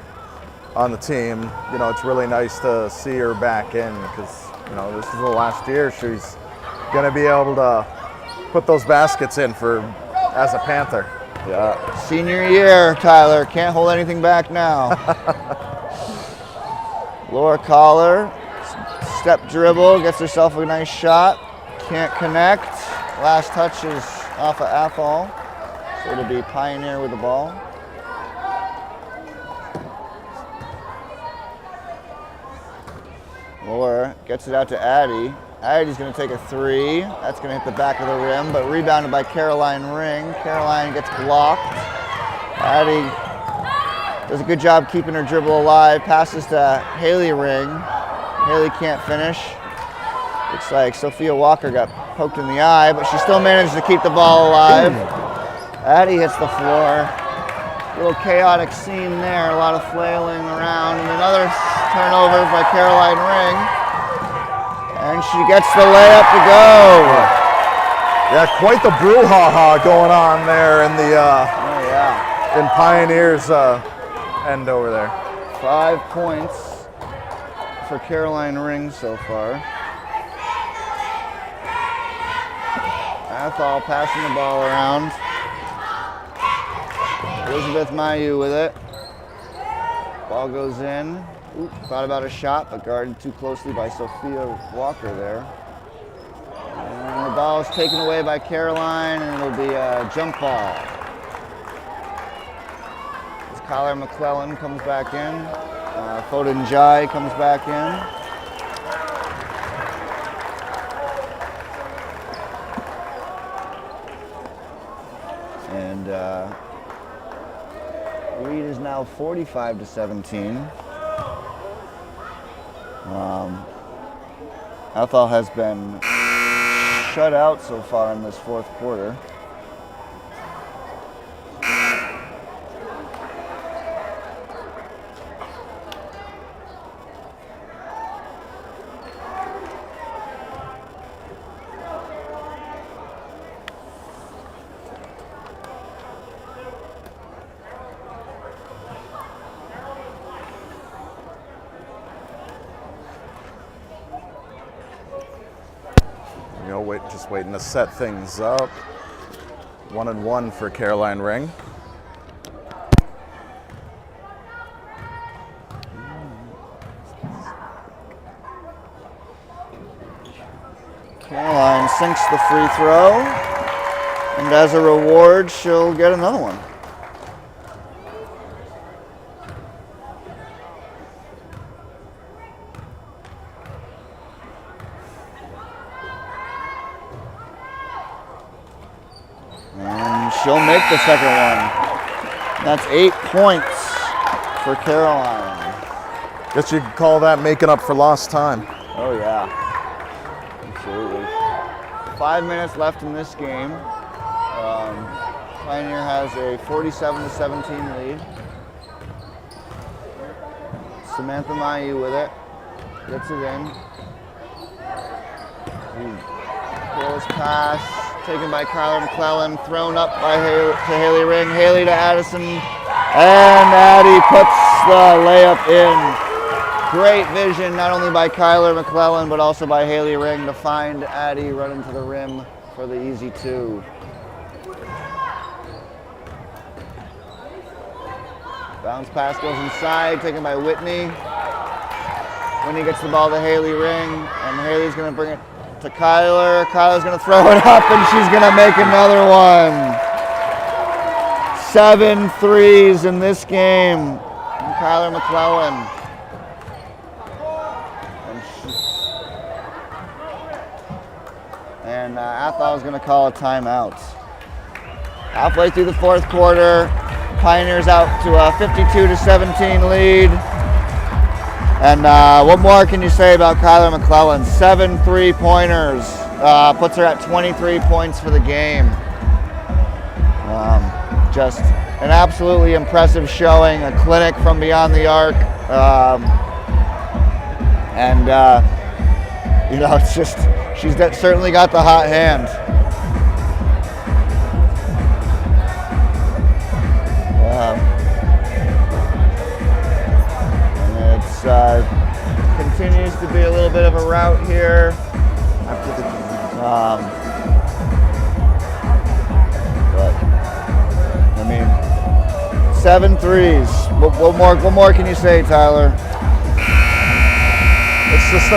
on the team, it's really nice to see her back in because, this is the last year she's going to be able to put those baskets in as a Panther. Yeah, senior year, Tyler. Can't hold anything back now. Laura Collar, step dribble, gets herself a nice shot. Can't connect. Last touch is off of Athol. So it'll be Pioneer with the ball. Laura gets it out to Addie. Addie's going to take a three. That's going to hit the back of the rim, but rebounded by Caroline Ring. Caroline gets blocked. Addie does a good job keeping her dribble alive. Passes to Haley Ring. Haley can't finish. Looks like Sophia Walker got poked in the eye, but she still managed to keep the ball alive. Addie hits the floor. A little chaotic scene there, a lot of flailing around, and another turnover by Caroline Ring. And she gets the layup to go. Yeah, quite the brouhaha going on there in the in Pioneer's end over there. 5 points for Caroline Ring so far. Athol passing the ball around. Elizabeth Mayu with it. Ball goes in. Ooh, thought about a shot, but guarded too closely by Sophia Walker there. And the ball is taken away by Caroline, and it'll be a jump ball. As Kyler McClellan comes back in. Foden Jai comes back in. And lead is now 45-17. Athol has been shut out so far in this fourth quarter. Just waiting to set things up. 1-1 for Caroline Ring. Caroline sinks the free throw, and as a reward, she'll get another one. She'll make the second one. That's 8 points for Caroline. Guess you could call that making up for lost time. Oh yeah, absolutely. 5 minutes left in this game. Pioneer has a 47-17 lead. Samantha Mayu with it. Gets it in. Close pass. Taken by Kyler McClellan, thrown up by Haley Ring. Haley to Addison, and Addie puts the layup in. Great vision, not only by Kyler McClellan, but also by Haley Ring to find Addie running to the rim for the easy two. Bounce pass goes inside, taken by Whitney. Whitney gets the ball to Haley Ring, and Haley's gonna bring it to Kyler. Kyler's gonna throw it up, and she's gonna make another one. 7 threes in this game from Kyler McClellan. And Athol's gonna call a timeout. Halfway through the fourth quarter, Pioneers out to a 52-17 lead. And what more can you say about Kyler McClellan? 7 3-pointers, puts her at 23 points for the game. Just an absolutely impressive showing, a clinic from beyond the arc. You know, it's just, she's certainly got the hot hand. And it's continues to be a little bit of a rout here. But I mean, 7 threes. What more can you say, Tyler? It's just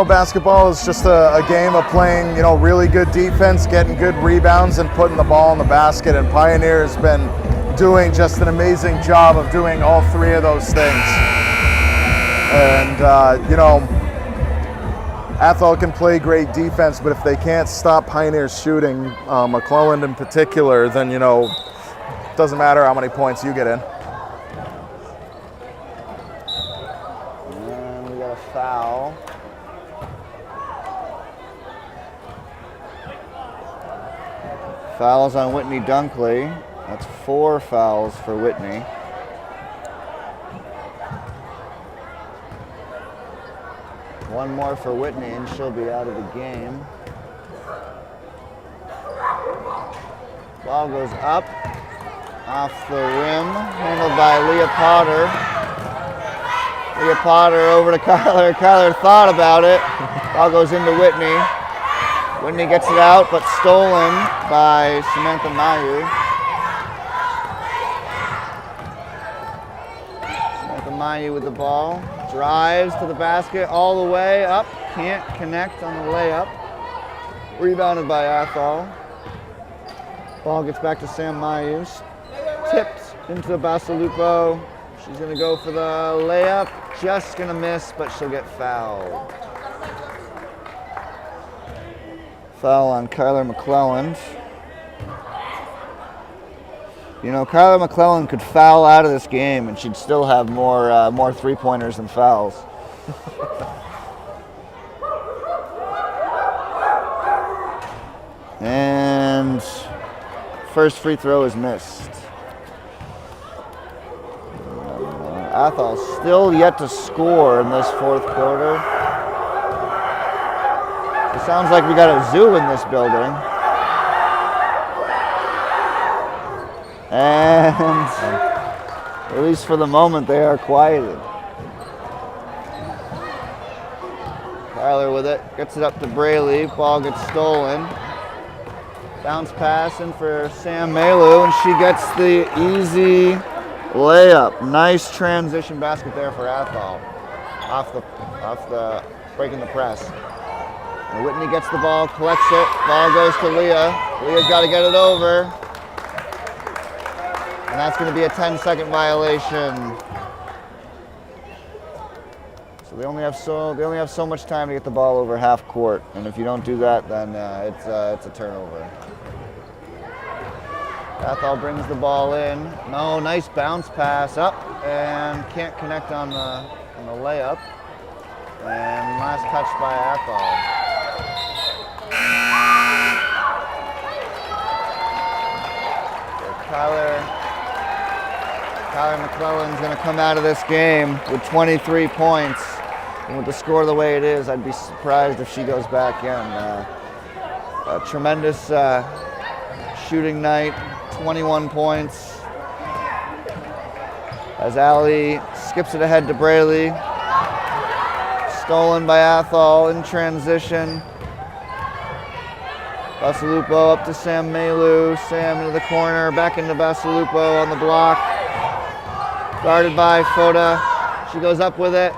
basketball is just a game of playing, really good defense, getting good rebounds, and putting the ball in the basket. And Pioneer has been doing just an amazing job of doing all three of those things. And, Athol can play great defense, but if they can't stop Pioneer's shooting, McClellan in particular, then, it doesn't matter how many points you get in. And we got a foul. Fouls on Whitney Dunkley. That's 4 fouls for Whitney. One more for Whitney and she'll be out of the game. Ball goes up, off the rim, handled by Leah Potter. Leah Potter over to Kyler. Kyler thought about it. Ball goes into Whitney. Whitney gets it out, but stolen by Samantha Mayu. Samantha Mayu with the ball. Drives to the basket all the way up. Can't connect on the layup. Rebounded by Athol. Ball gets back to Sam Mayu. Tipped into Basalupo. She's going to go for the layup. Just going to miss, but she'll get fouled. Foul on Kyler McClellan. Kyler McClellan could foul out of this game and she'd still have more three-pointers than fouls. And first free throw is missed. Athol still yet to score in this fourth quarter. It sounds like we got a zoo in this building. And at least for the moment, they are quieted. Kyler with it, gets it up to Braley. Ball gets stolen. Bounce pass in for Sam Melu, and she gets the easy layup. Nice transition basket there for Athol. Off the breaking the press. And Whitney gets the ball, collects it. Ball goes to Leah. Leah's got to get it over. And that's going to be a 10-second violation. So they only have so much time to get the ball over half court, and if you don't do that, then it's a turnover. Athol brings the ball in. No, nice bounce pass up, and can't connect on the layup. And last touch by Athol. Kyler McClellan's going to come out of this game with 23 points. And with the score the way it is, I'd be surprised if she goes back in. A tremendous shooting night, 21 points. As Allie skips it ahead to Braley. Stolen by Athol in transition. Basalupo up to Sam Melu. Sam into the corner, back into Basalupo on the block. Guarded by Foda. She goes up with it.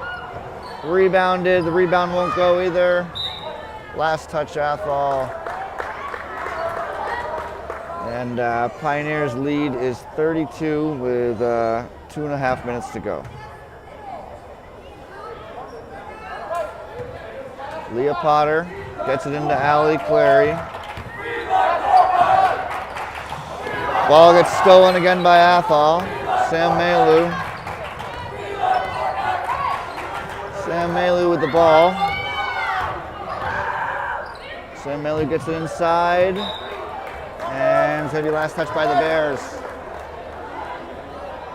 Rebounded. The rebound won't go either. Last touch, Athol. And Pioneers' lead is 32 with 2.5 minutes to go. Leah Potter gets it into Allie Clary. Ball gets stolen again by Athol. Sam Malu. Sam Malu with the ball. Sam Malu gets it inside. And it's going to be last touch by the Bears.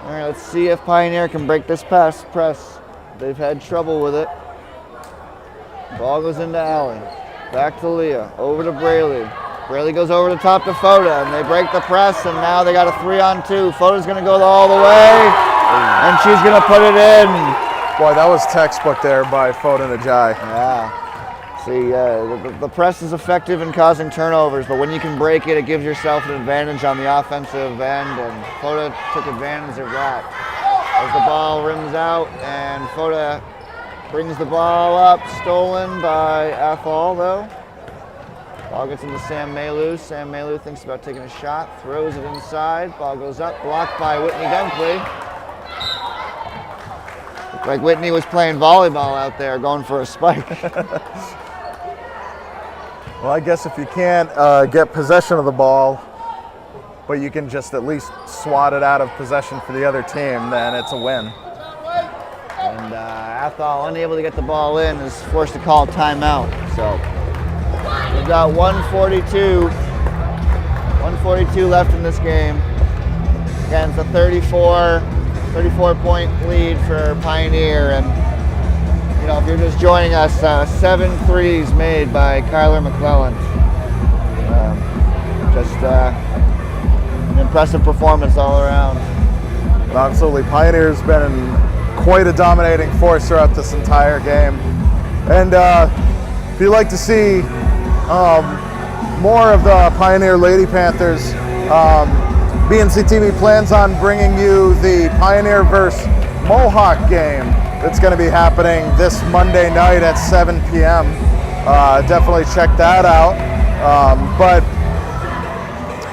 All right, let's see if Pioneer can break this press. They've had trouble with it. Ball goes into Allen. Back to Leah. Over to Braley. Braley goes over the top to Foda, and they break the press, and now they got a 3-on-2. Foda's going to go all the way, and she's going to put it in. Boy, that was textbook there by Foda Najai. Yeah. See, the press is effective in causing turnovers, but when you can break it, it gives yourself an advantage on the offensive end, and Foda took advantage of that. As the ball rims out, and Foda brings the ball up, stolen by Athol, though. Ball gets into Sam Malu. Sam Malu thinks about taking a shot, throws it inside. Ball goes up, blocked by Whitney Dunkley. Looked like Whitney was playing volleyball out there, going for a spike. Well, I guess if you can't get possession of the ball, but you can just at least swat it out of possession for the other team, then it's a win. And Athol, unable to get the ball in, is forced to call timeout. So we've got 142 left in this game. Again, it's a 34-point lead for Pioneer. And you know, if you're just joining us, 7 threes made by Kyler McClellan. Just an impressive performance all around. Absolutely, Pioneer's been quite a dominating force throughout this entire game. And if you'd like to see more of the Pioneer Lady Panthers, BNC TV plans on bringing you the Pioneer vs. Mohawk game that's going to be happening this Monday night at 7 p.m. Definitely check that out. But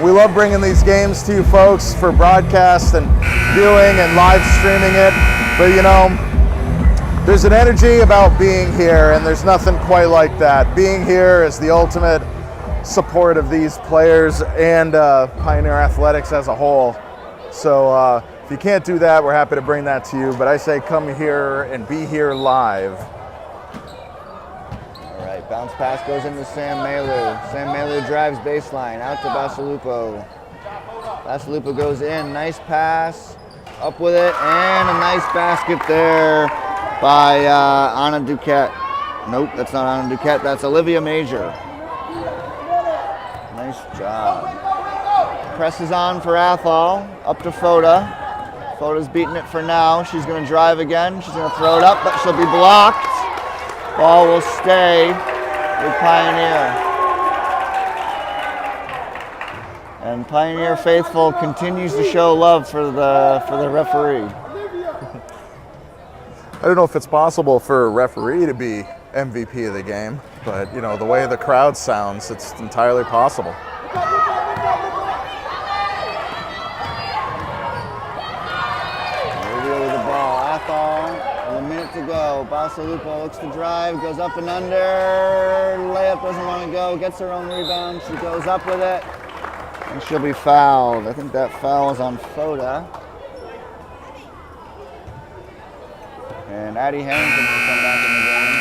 we love bringing these games to you folks for broadcast and viewing and live streaming it. But you know, there's an energy about being here, and there's nothing quite like that. Being here is the ultimate support of these players and Pioneer Athletics as a whole. So if you can't do that, we're happy to bring that to you. But I say come here and be here live. All right, bounce pass goes into Sam Malu. Sam Malu drives baseline, out to Basalupo. Basalupo goes in, nice pass, up with it, and a nice basket there by Anna Duquette. Nope, that's not Anna Duquette, that's Olivia Major. Nice job. Presses on for Athol, up to Foda. Foda's beating it for now. She's going to drive again. She's going to throw it up, but she'll be blocked. Ball will stay with Pioneer. And Pioneer faithful continues to show love for the referee. I don't know if it's possible for a referee to be MVP of the game, but you know, the way the crowd sounds, it's entirely possible. With the ball, Athol, with a minute to go. Basalupo looks to drive, goes up and under. Layup doesn't want to go, gets her own rebound. She goes up with it, and she'll be fouled. I think that foul is on Foda. And Addie Harrington will come back in the game.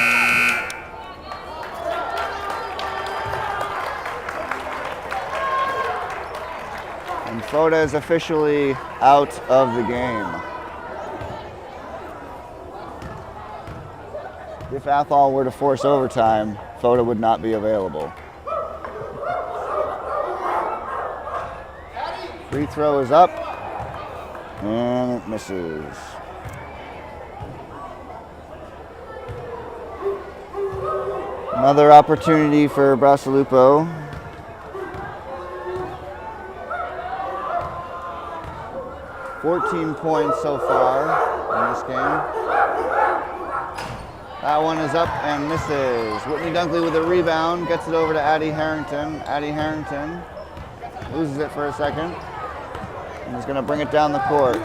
And Foda is officially out of the game. If Athol were to force overtime, Foda would not be available. Free throw is up, and it misses. Another opportunity for Basalupo. $14 points so far in this game. That one is up and misses. Whitney Dunkley with a rebound, gets it over to Addie Harrington. Addie Harrington loses it for a second and is going to bring it down the court.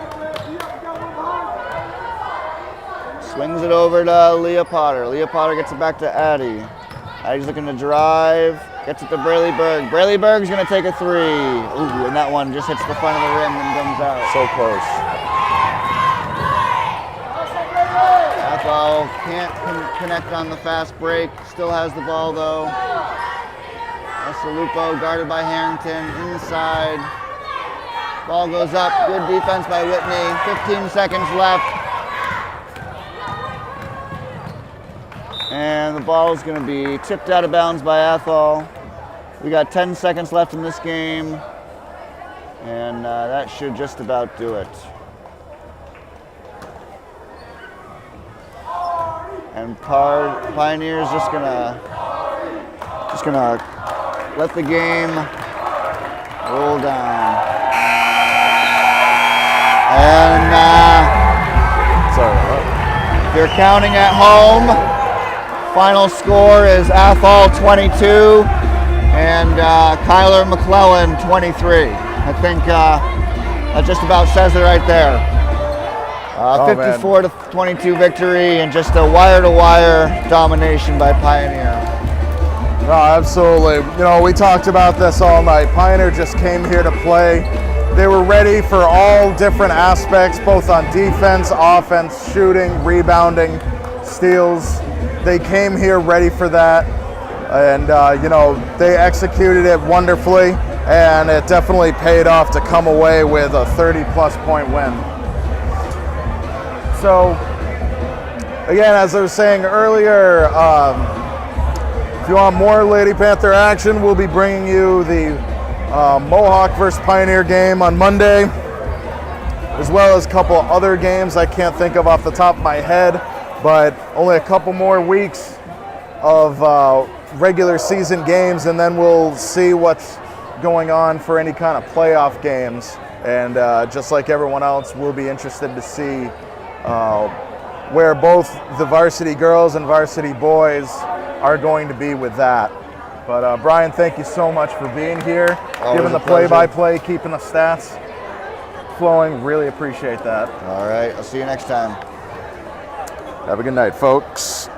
Swings it over to Leah Potter. Leah Potter gets it back to Addie. Addie's looking to drive, Gets it to Braleyberg. Braleyberg's going to take a three. Ooh, and that one just hits the front of the rim and comes out. So close. Athol can't connect on the fast break. Still has the ball though. Esalupo guarded by Harrington. Inside. Ball goes up. Good defense by Whitney. 15 seconds left. And the ball is going to be tipped out of bounds by Athol. We got 10 seconds left in this game, and that should just about do it. And Pioneer's just gonna let the game roll down. And if you're counting at home, final score is Athol 22 and Kyler McClellan 23. I think that just about says it right there. 54-22 victory and just a wire-to-wire domination by Pioneer. No, absolutely. You know, we talked about this all night. Pioneer just came here to play. They were ready for all different aspects, both on defense, offense, shooting, rebounding, steals. They came here ready for that, and you know, they executed it wonderfully, and it definitely paid off to come away with a 30-plus point win. So, again, as I was saying earlier, if you want more Lady Panther action, we'll be bringing you the Mohawk versus Pioneer game on Monday, as well as a couple other games I can't think of off the top of my head, but only a couple more weeks of regular season games, and then we'll see what's going on for any kind of playoff games. And just like everyone else, we'll be interested to see where both the varsity girls and varsity boys are going to be with that. But Brian, thank you so much for being here, giving the play-by-play, keeping the stats flowing. Really appreciate that. All right, I'll see you next time. Have a good night, folks.